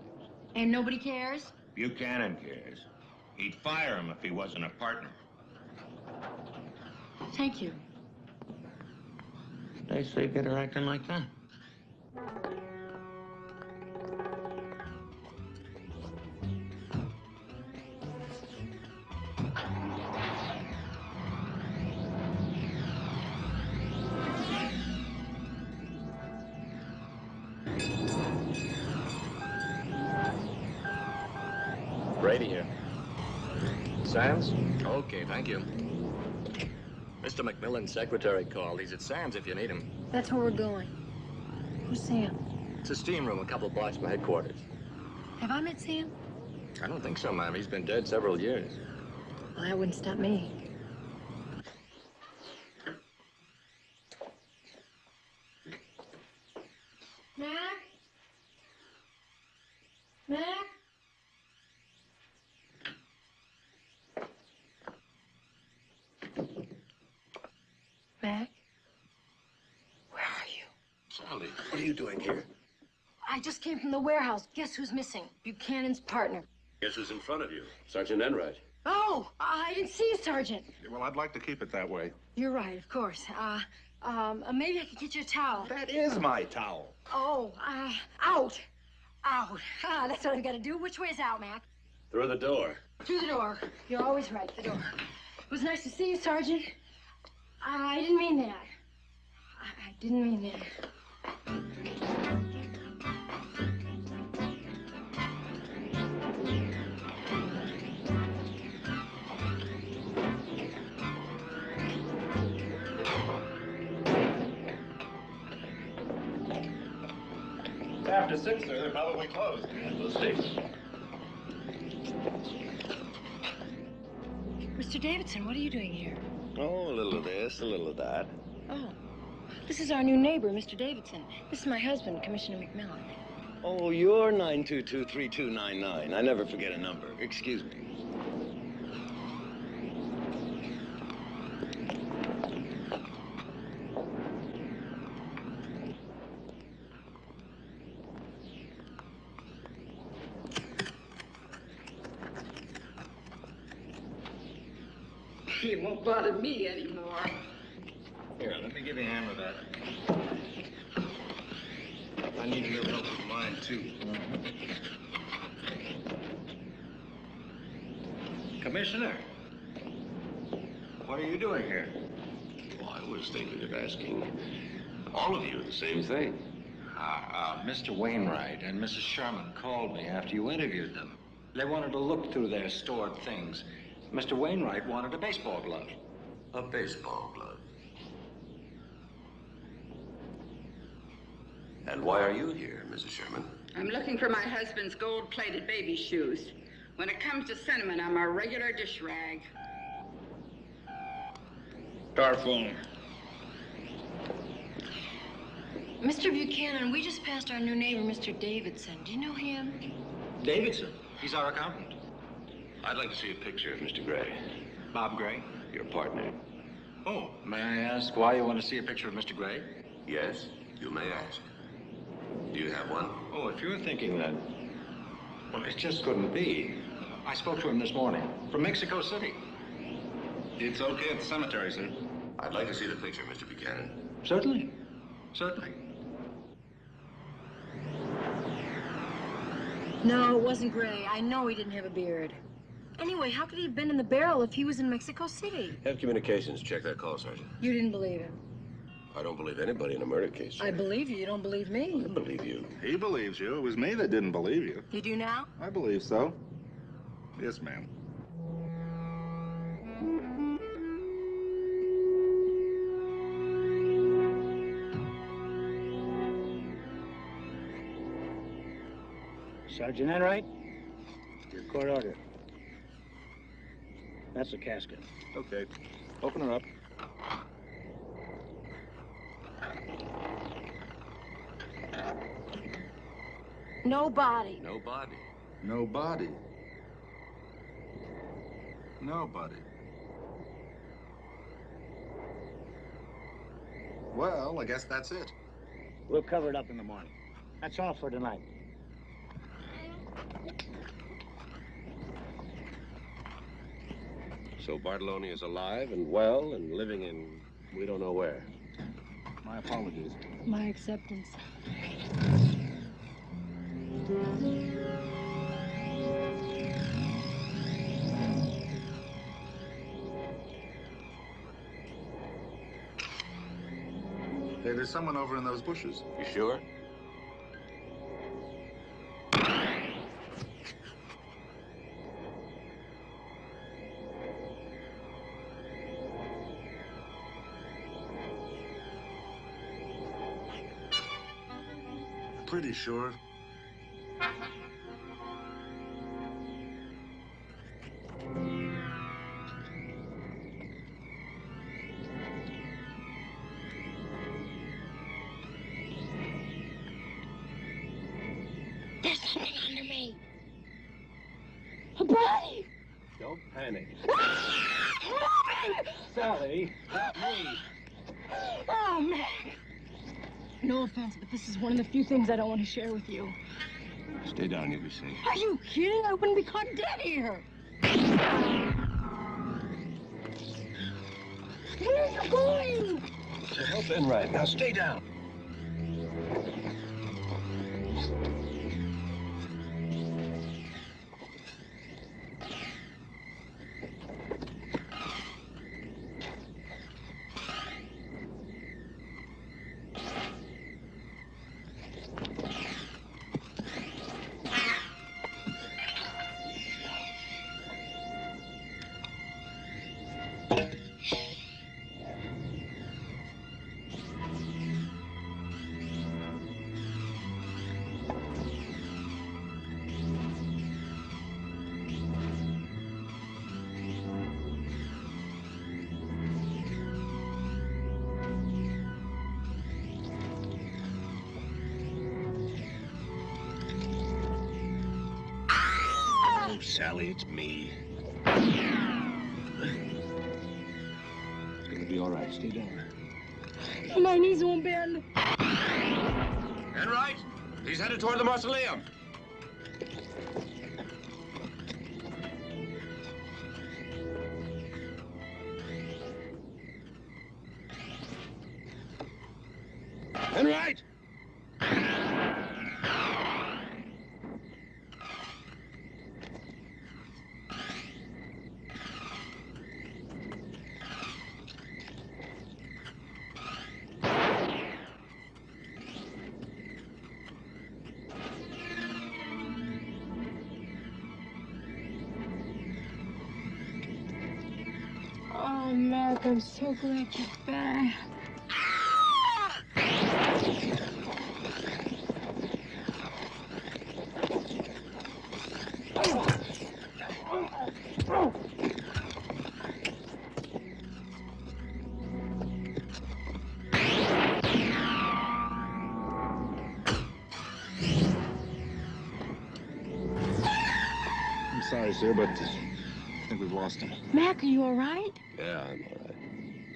And nobody cares? Buchanan cares. He'd fire him if he wasn't a partner. Thank you. They say get her acting like that. Brady here. Sam's? Okay, thank you. Mr. McMillan's secretary called. He's at Sam's if you need him. That's where we're going. Who's Sam? It's a steam room a couple blocks from headquarters. Have I met Sam? I don't think so, ma'am. He's been dead several years. Well, that wouldn't stop me. Mac? Mac? Mac? Where are you? Sally, what are you doing here? I just came from the warehouse. Guess who's missing? Buchanan's partner. Guess who's in front of you? Sergeant Enright. Oh, I didn't see you, Sergeant. Well, I'd like to keep it that way. You're right, of course. Maybe I could get you a towel. That is my towel. Oh, out. Out. That's what I've got to do. Which way is out, Mac? Through the door. Through the door. You're always right, the door. It was nice to see you, Sergeant. I didn't mean that. I didn't mean that. After 6, sir, they're probably closed. We'll see. Mr. Davidson, what are you doing here? Oh, a little of this, a little of that. Oh, this is our new neighbor, Mr. Davidson. This is my husband, Commissioner McMillan. Oh, you're 922-3299. I never forget a number. Excuse me. He won't bother me anymore. Here, let me give you a hand with that. I need a little help with mine, too. Commissioner, what are you doing here? Well, I was thinking of asking all of you the same thing. Mr. Wainwright and Mrs. Sherman called me after you interviewed them. They wanted to look through their stored things. Mr. Wainwright wanted a baseball glove. A baseball glove. And why are you here, Mrs. Sherman? I'm looking for my husband's gold-plated baby shoes. When it comes to sentiment, I'm a regular dish rag. Darphone. Mr. Buchanan, we just passed our new neighbor, Mr. Davidson. Do you know him? Davidson. He's our accountant. I'd like to see a picture of Mr. Gray. Bob Gray? Your partner. Oh, may I ask why you want to see a picture of Mr. Gray? Yes, you may ask. Do you have one? Oh, if you're thinking that, well, it just couldn't be. I spoke to him this morning from Mexico City. It's okay at the cemetery, sir. I'd like to see the picture, Mr. Buchanan. Certainly. Certainly. No, it wasn't Gray. I know he didn't have a beard. Anyway, how could he have been in the barrel if he was in Mexico City? Have communications check that call, Sergeant. You didn't believe him. I don't believe anybody in a murder case, sir. I believe you. You don't believe me. I believe you. He believes you. It was me that didn't believe you. You do now? I believe so. Yes, ma'am. Sergeant Enright, your court order. That's the casket. Okay. Open her up. No body. No body. No body. Nobody. Well, I guess that's it. We'll cover it up in the morning. That's all for tonight. So Bartolone is alive and well and living in we don't know where. My apologies. My acceptance. Hey, there's someone over in those bushes. You sure? Pretty sure. There's something under me. A body. Don't panic. Sally, not me. Oh, man. No offense, but this is one of the few things I don't want to share with you. Stay down, you'll be safe. Are you kidding? I wouldn't be caught dead here. Where are you going? To help Enright. Now stay down. Sally, it's me. It's gonna be all right. Stay down. My knees won't bend. Enright, he's headed toward the mausoleum. Wainwright! Oh, Mark, I'm so glad you're back. I'm sorry, sir, but I think we've lost him. Mac, are you all right? Yeah, I'm all right.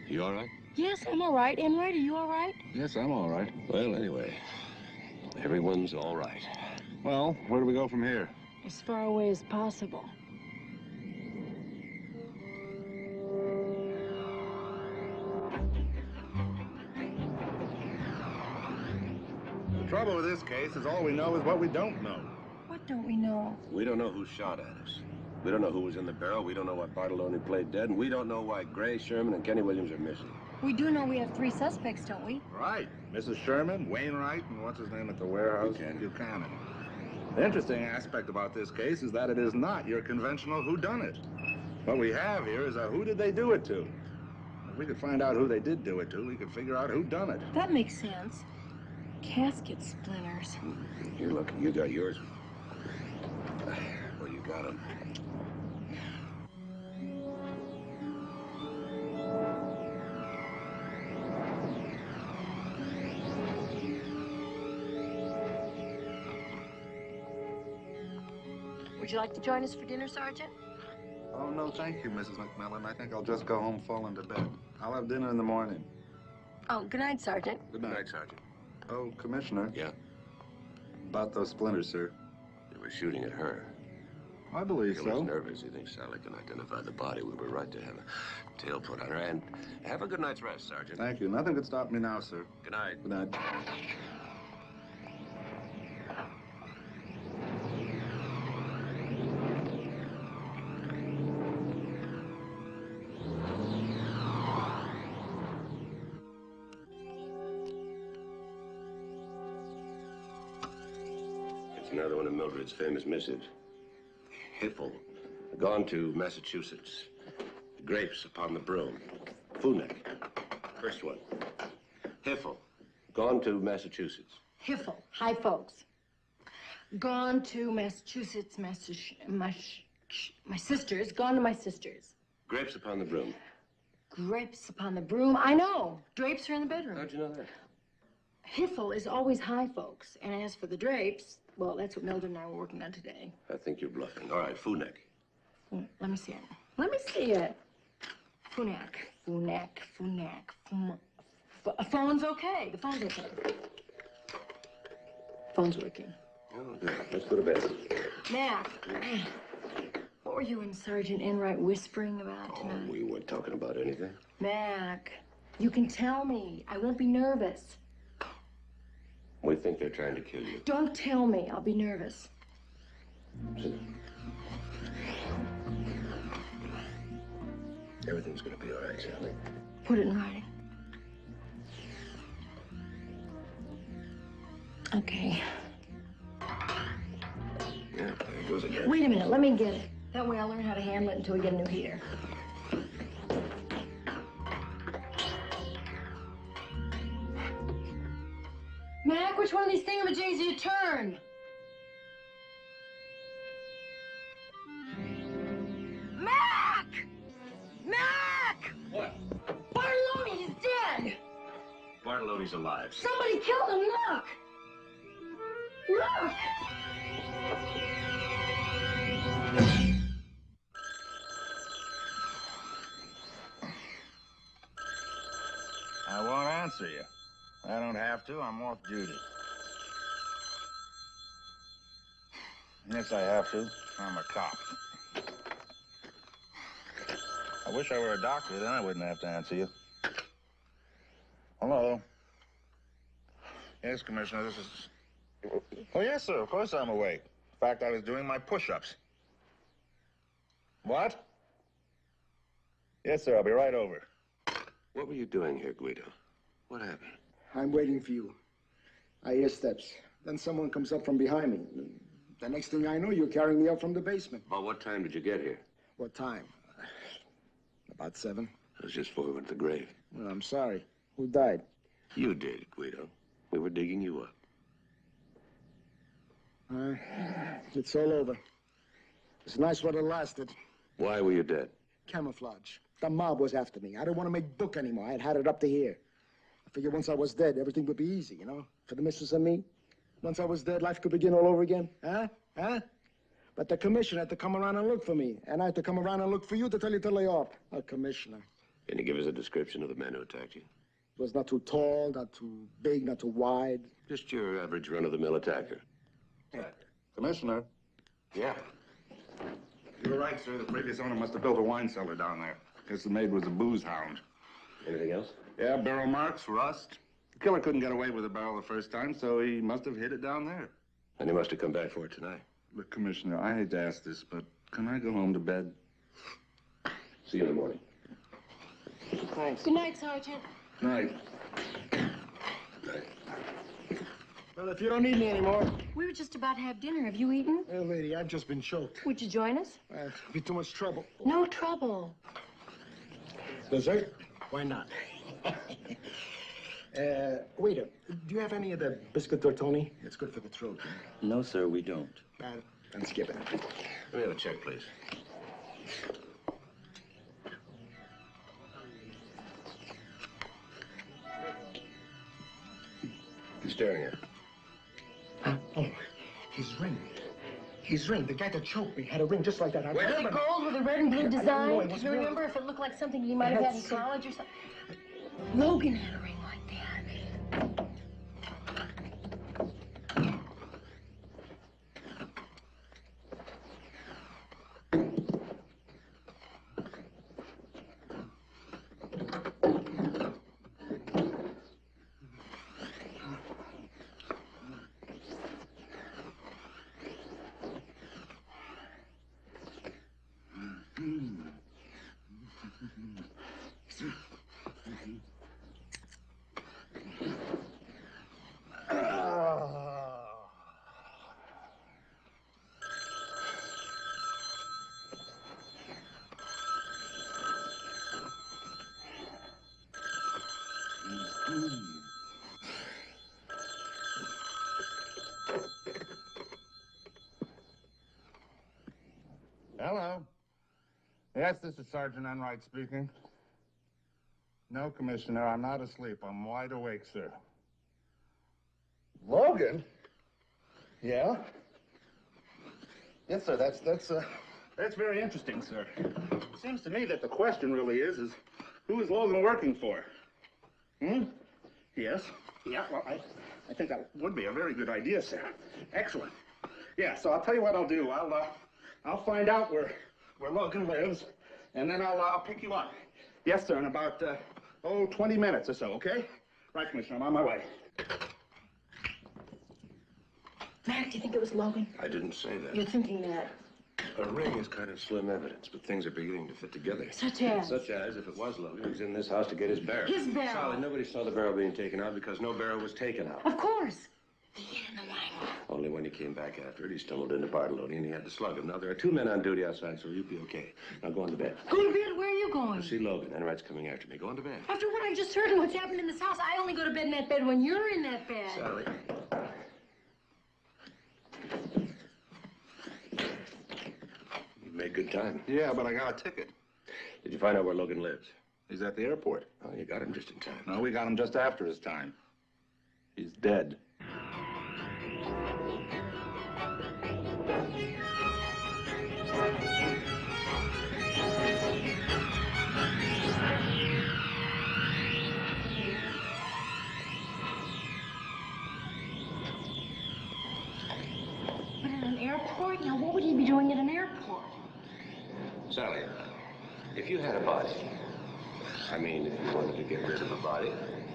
You all right? Yes, I'm all right. Enright, are you all right? Yes, I'm all right. Well, anyway, everyone's all right. Well, where do we go from here? As far away as possible. The trouble with this case is all we know is what we don't know. What don't we know? We don't know who shot at us. We don't know who was in the barrel. We don't know what Bartolone played dead. And we don't know why Gray, Sherman, and Kenny Williams are missing. We do know we have 3 suspects, don't we? Right. Mrs. Sherman, Wainwright, and what's his name at the warehouse? Buchanan. The interesting aspect about this case is that it is not your conventional whodunit. What we have here is a who did they do it to? If we could find out who they did do it to, we could figure out who done it. That makes sense. Casket splinters. Here, look, you got yours. Well, you got them. Would you like to join us for dinner, Sergeant? Oh, no, thank you, Mrs. McMillan. I think I'll just go home, fall into bed. I'll have dinner in the morning. Oh, good night, Sergeant. Good night, Sergeant. Oh, Commissioner. Yeah? About those splinters, sir. They were shooting at her. I believe He so. was nervous. He thinks Sally can identify the body. We were right to have a tail put on her. And have a good night's rest, Sergeant. Thank you. Nothing could stop me now, sir. Good night. Good night. It's another one of Mildred's famous missives. Hiffle, gone to Massachusetts. Grapes upon the broom. Funek, first one. Hiffle, gone to Massachusetts. Hiffle. Hi, folks. Gone to Massachusetts, my sister's. Gone to my sister's. Grapes upon the broom. Grapes upon the broom. I know. Drapes are in the bedroom. How'd you know that? Hiffle is always high, folks. And as for the drapes, well, that's what Mildred and I were working on today. I think you're bluffing. All right, Funek. Let me see it. Let me see it. Funek. Phone's okay. The phone's okay. Phone's working. Oh, good. Let's go to bed. Mac, what were you and Sergeant Enright whispering about tonight? We weren't talking about anything. Mac, you can tell me. I won't be nervous. We think they're trying to kill you. Don't tell me. I'll be nervous. Everything's gonna be all right, Sally. Put it in writing. Okay. Yeah, there goes again. Wait a minute. Let me get it. That way I'll learn how to handle it until we get a new heater. Mac, which one of these thingamajigs do you turn? Mac! Mac! What? Bartolone, he's dead! Bartolone's alive. Somebody killed him, look! Look! I won't answer you. I don't have to. I'm off duty. Yes, I have to. I'm a cop. I wish I were a doctor, then I wouldn't have to answer you. Hello? Yes, Commissioner, this is... Oh, yes, sir, of course I'm awake. In fact, I was doing my push-ups. What? Yes, sir, I'll be right over. What were you doing here, Guido? What happened? I'm waiting for you. I hear steps. Then someone comes up from behind me. The next thing I know, you're carrying me up from the basement. About what time did you get here? What time? About 7. It was just before we went to the grave. Well, I'm sorry. Who died? You did, Guido. We were digging you up. It's all over. It's nice while it lasted. Why were you dead? Camouflage. The mob was after me. I didn't want to make book anymore. I had it up to here. I figured once I was dead, everything would be easy, you know? For the missus and me. Once I was dead, life could begin all over again. Huh? But the commissioner had to come around and look for me. And I had to come around and look for you to tell you to lay off. A commissioner. Can you give us a description of the man who attacked you? It was not too tall, not too big, not too wide. Just your average run-of-the-mill attacker. Commissioner? Yeah. You're right, sir. The previous owner must have built a wine cellar down there. Guess the maid was a booze hound. Anything else? Yeah, barrel marks, rust. The killer couldn't get away with a barrel the first time, so he must have hid it down there. And he must have come back for it tonight. Look, Commissioner, I hate to ask this, but can I go home to bed? See you in the morning. Thanks. Good night, Sergeant. Night. Well, if you don't need me anymore... We were just about to have dinner. Have you eaten? Well, lady, I've just been choked. Would you join us? It'd be too much trouble. No trouble. Dessert? Why not? Waiter, do you have any of the biscuit tortoni? It's good for the throat. No, sir, we don't. Then skip it. Let me have a check, please. You staring at? Oh, his ring. His ring. The guy that choked me had a ring just like that. Was it gold with a red and blue design? Do you remember if it looked like something you might have had in college or something? Logan had a ring like that. Hello. Yes, this is Sergeant Enright speaking. No, Commissioner, I'm not asleep. I'm wide awake, sir. Logan? Yeah? Yes, sir, that's very interesting, sir. It seems to me that the question really is who is Logan working for? Yes? Yeah, well, I think that would be a very good idea, sir. Excellent. Yeah, so I'll tell you what I'll do. I'll find out where Logan lives, and then I'll pick you up. Yes, sir, in about, 20 minutes or so, okay? Right, Commissioner, I'm on my way. Mac, do you think it was Logan? I didn't say that. You're thinking that. A ring is kind of slim evidence, but things are beginning to fit together. Such as? Such as, if it was Logan, he was in this house to get his barrel. His barrel? Sally, nobody saw the barrel being taken out because no barrel was taken out. Of course. Only when he came back after it, he stumbled into Bartoloni and he had to slug him. Now, there are 2 men on duty outside, so you'll be okay. Now, go on to bed. Go to bed? Where are you going? To see Logan. Enright's coming after me. Go on to bed. After what I just heard and what's happened in this house, I only go to bed in that bed when you're in that bed. Sally. You made good time. Yeah, but I got a ticket. Did you find out where Logan lives? He's at the airport. Oh, you got him just in time. No, we got him just after his time. He's dead. But at an airport? Now, what would he be doing at an airport? Sally, if you had a body, I mean, if you wanted to get rid of a body,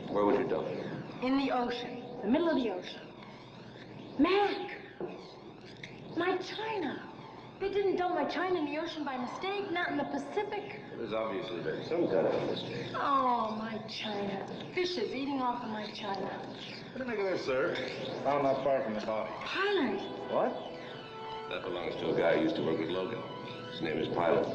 where would you dump it? In the ocean. The middle of the ocean. Mac! My china! They didn't dump my china in the ocean by mistake, not in the Pacific. There's obviously been some kind of a mistake. Oh, my china. Fish is eating off of my china. What do you make of this, sir? Found not far from the body. Pilot! What? That belongs to a guy who used to work with Logan. His name is Pilot.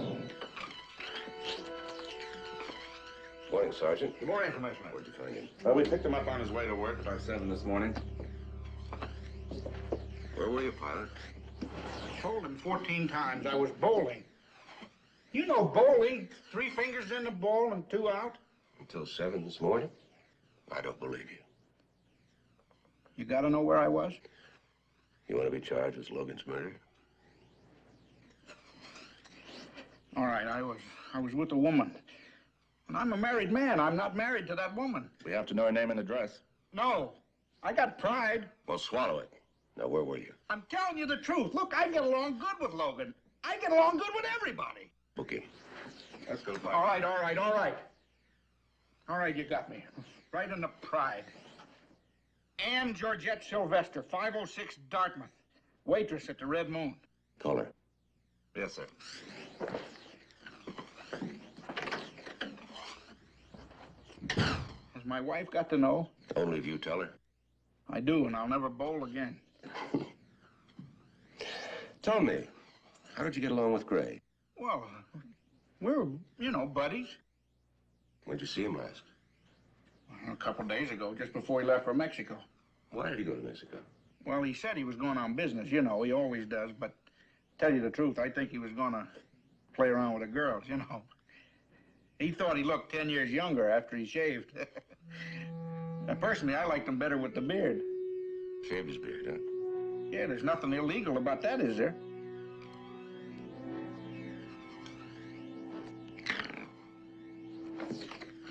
Morning, Sergeant. Good morning, Commissioner. Where'd you find him? We picked him up on his way to work about 7 this morning. Where were you, Pilot? Told him 14 times I was bowling. You know bowling, 3 fingers in the bowl and 2 out. Until 7 this morning? I don't believe you. You gotta know where I was? You want to be charged with Logan's murder? All right, I was with a woman. And I'm a married man. I'm not married to that woman. We have to know her name and address. No. I got pride. Well, swallow it. Now, where were you? I'm telling you the truth. Look, I get along good with Logan. I get along good with everybody. Book him. Let's go, Pilot. All right. All right, you got me. Right in the pride. Anne Georgette Sylvester, 506 Dartmouth. Waitress at the Red Moon. Call her. Yes, sir. Has my wife got to know? Only if you tell her. I do, and I'll never bowl again. Tell me, how did you get along with Gray? Well, we're, buddies. When'd you see him last? A couple days ago, just before he left for Mexico. Why did he go to Mexico? Well, he said he was going on business. He always does. But tell you the truth, I think he was going to play around with the girls, He thought he looked 10 years younger after he shaved. And personally, I liked him better with the beard. Shaved his beard, huh? Yeah, there's nothing illegal about that, is there?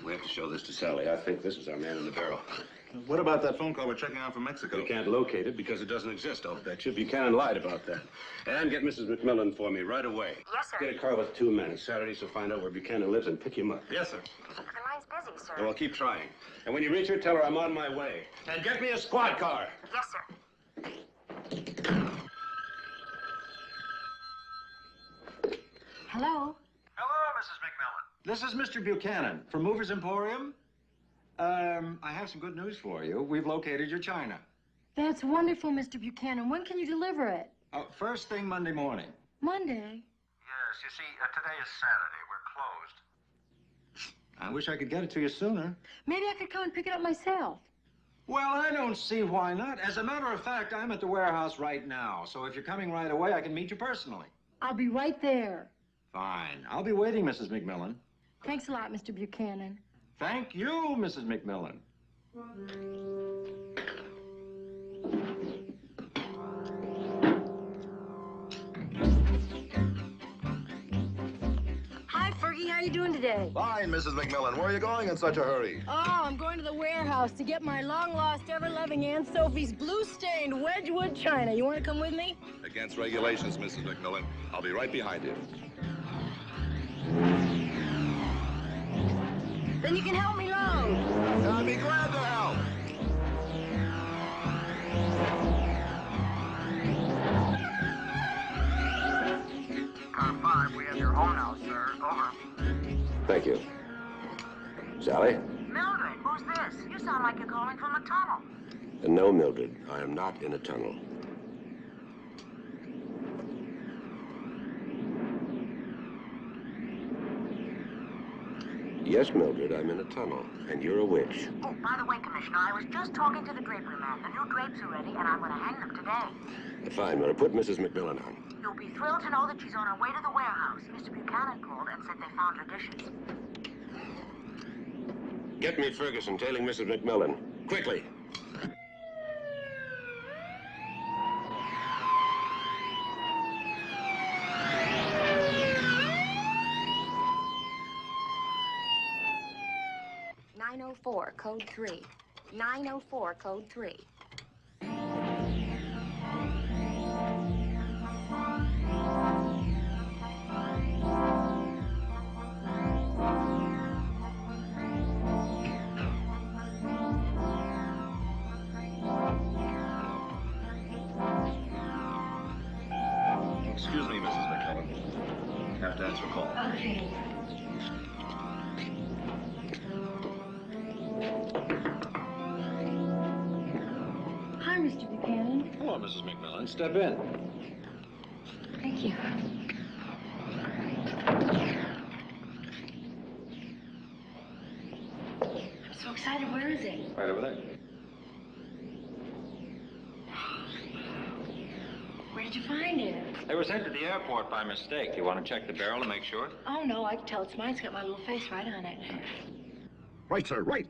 We have to show this to Sally. I think this is our man in the barrel. What about that phone call we're checking out from Mexico? We can't locate it because it doesn't exist, I'll bet you. Buchanan lied about that. And get Mrs. McMillan for me right away. Yes, sir. Get a car with 2 men. Saturday, so find out where Buchanan lives and pick him up. Yes, sir. The line's busy, sir. Well, keep trying. And when you reach her, tell her I'm on my way. And get me a squad car. Yes, sir. Hello? Hello, Mrs. McMillan. This is Mr. Buchanan from Movers Emporium. I have some good news for you. We've located your china. That's wonderful, Mr. Buchanan. When can you deliver it? First thing Monday morning. Monday? Yes, you see, today is Saturday. We're closed. I wish I could get it to you sooner. Maybe I could come and pick it up myself. Well, I don't see why not. As a matter of fact, I'm at the warehouse right now. So if you're coming right away, I can meet you personally. I'll be right there. Fine. I'll be waiting, Mrs. McMillan. Thanks a lot, Mr. Buchanan. Thank you, Mrs. McMillan. Hi, Fergie. How you doing today? Fine, Mrs. McMillan. Where are you going in such a hurry? Oh, I'm going to the warehouse to get my long-lost, ever-loving Aunt Sophie's blue-stained Wedgwood china. You want to come with me? Against regulations, Mrs. McMillan. I'll be right behind you. Then you can help me load. I'll be glad to help. Car 5, we have your home now, sir. Over. Thank you. Sally? Mildred, who's this? You sound like you're calling from a tunnel. No, Mildred. I am not in a tunnel. Yes, Mildred, I'm in a tunnel, and you're a witch. Oh, by the way, Commissioner, I was just talking to the drapery man. The new drapes are ready, and I'm going to hang them today. Fine, Mildred. Put Mrs. McMillan on. You'll be thrilled to know that she's on her way to the warehouse. Mr. Buchanan called and said they found her dishes. Get me Ferguson tailing Mrs. McMillan. Quickly. Code 3. 904, code 3. Excuse me, Mrs. McMillan. Have to answer a call. Okay. Hi, Mr. Buchanan. Hello, Mrs. McMillan. Step in. Thank you. I'm so excited. Where is it? Right over there. Where did you find it? They were sent to the airport by mistake. You want to check the barrel to make sure? Oh, no, I can tell it's mine. It's got my little face right on it. Right, sir, right.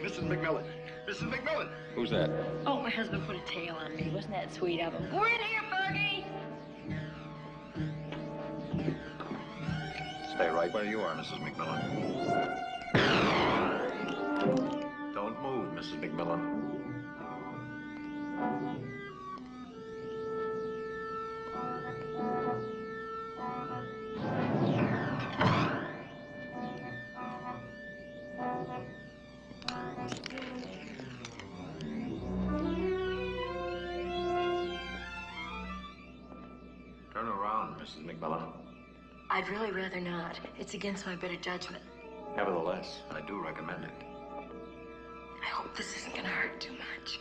Mrs. McMillan. Mrs. McMillan. Who's that? Oh, my husband put a tail on me. Wasn't that sweet of him? Go in here, Fergie! Stay right where you are, Mrs. McMillan. Don't move, Mrs. McMillan. Turn around, Mrs. McMillan. I'd really rather not. It's against my better judgment. Nevertheless, I do recommend it. I hope this isn't gonna hurt too much.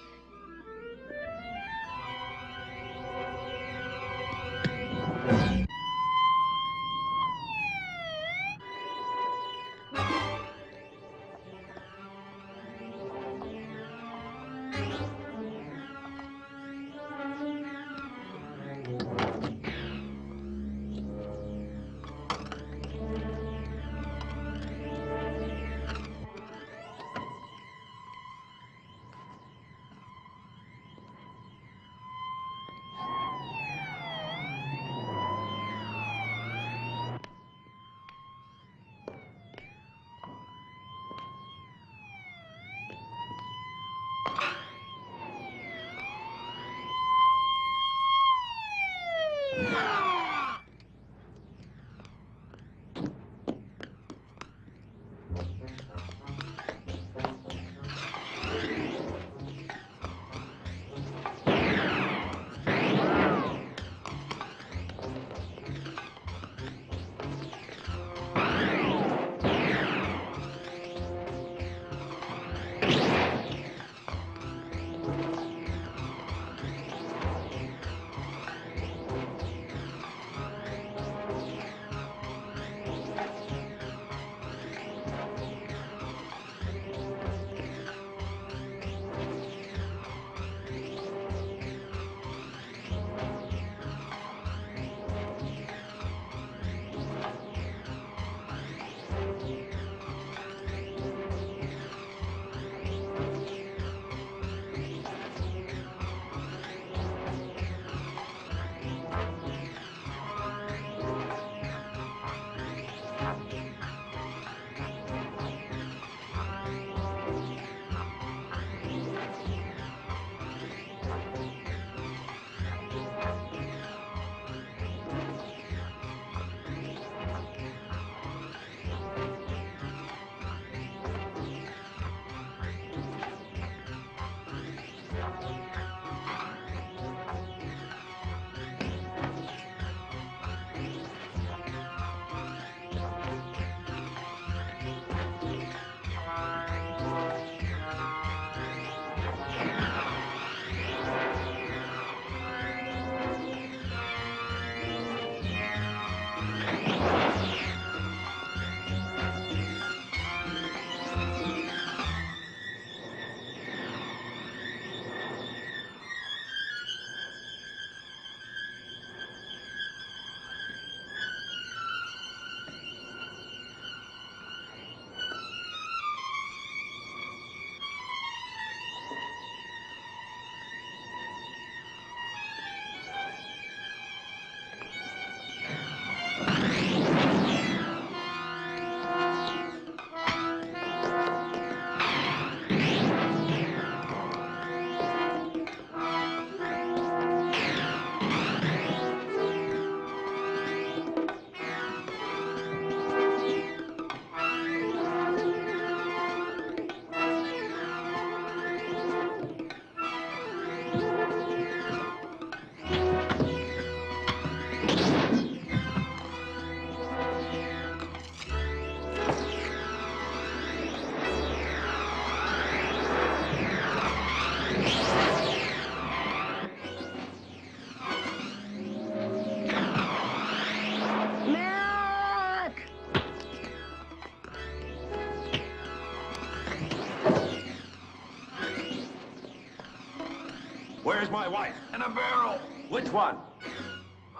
Where's my wife? In a barrel. Which one?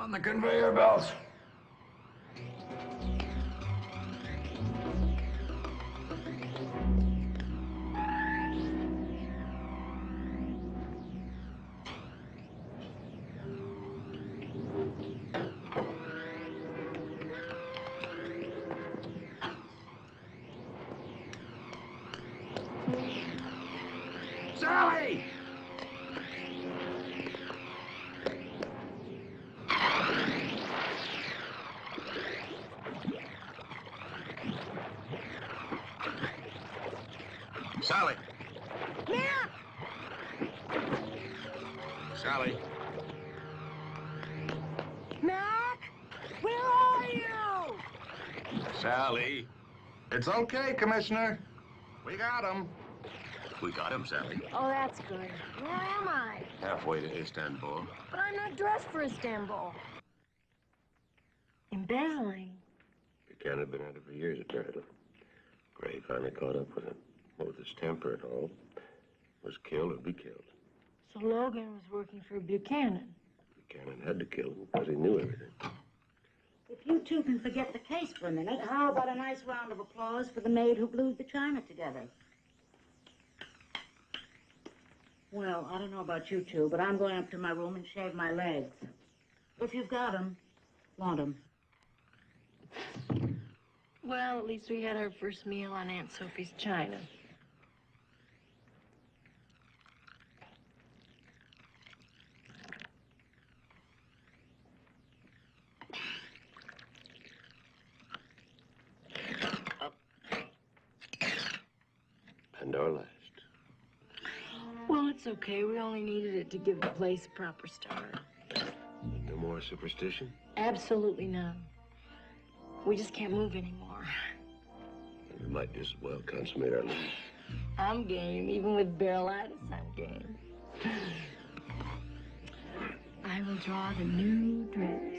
On the conveyor belts. Sally! Sally! Mac! Sally! Mac! Where are you? Sally! It's okay, Commissioner. We got him. We got him, Sally. Oh, that's good. Where am I? Halfway to Istanbul. But I'm not dressed for Istanbul. Embezzling. Buchanan had been at it for years, apparently. Gray finally caught up with him. What with his temper and all. Was killed or be killed. So Logan was working for Buchanan. Buchanan had to kill him because he knew everything. If you two can forget the case for a minute, how about a nice round of applause for the maid who glued the china together? Well, I don't know about you two, but I'm going up to my room and shave my legs. If you've got 'em, want 'em. Well, at least we had our first meal on Aunt Sophie's china. And our last. Well, it's okay. We only needed it to give the place a proper start. No more superstition? Absolutely none. We just can't move anymore. We might just as well consummate our leave. I'm game. Even with barrelitis, I'm game. I will draw the new dress.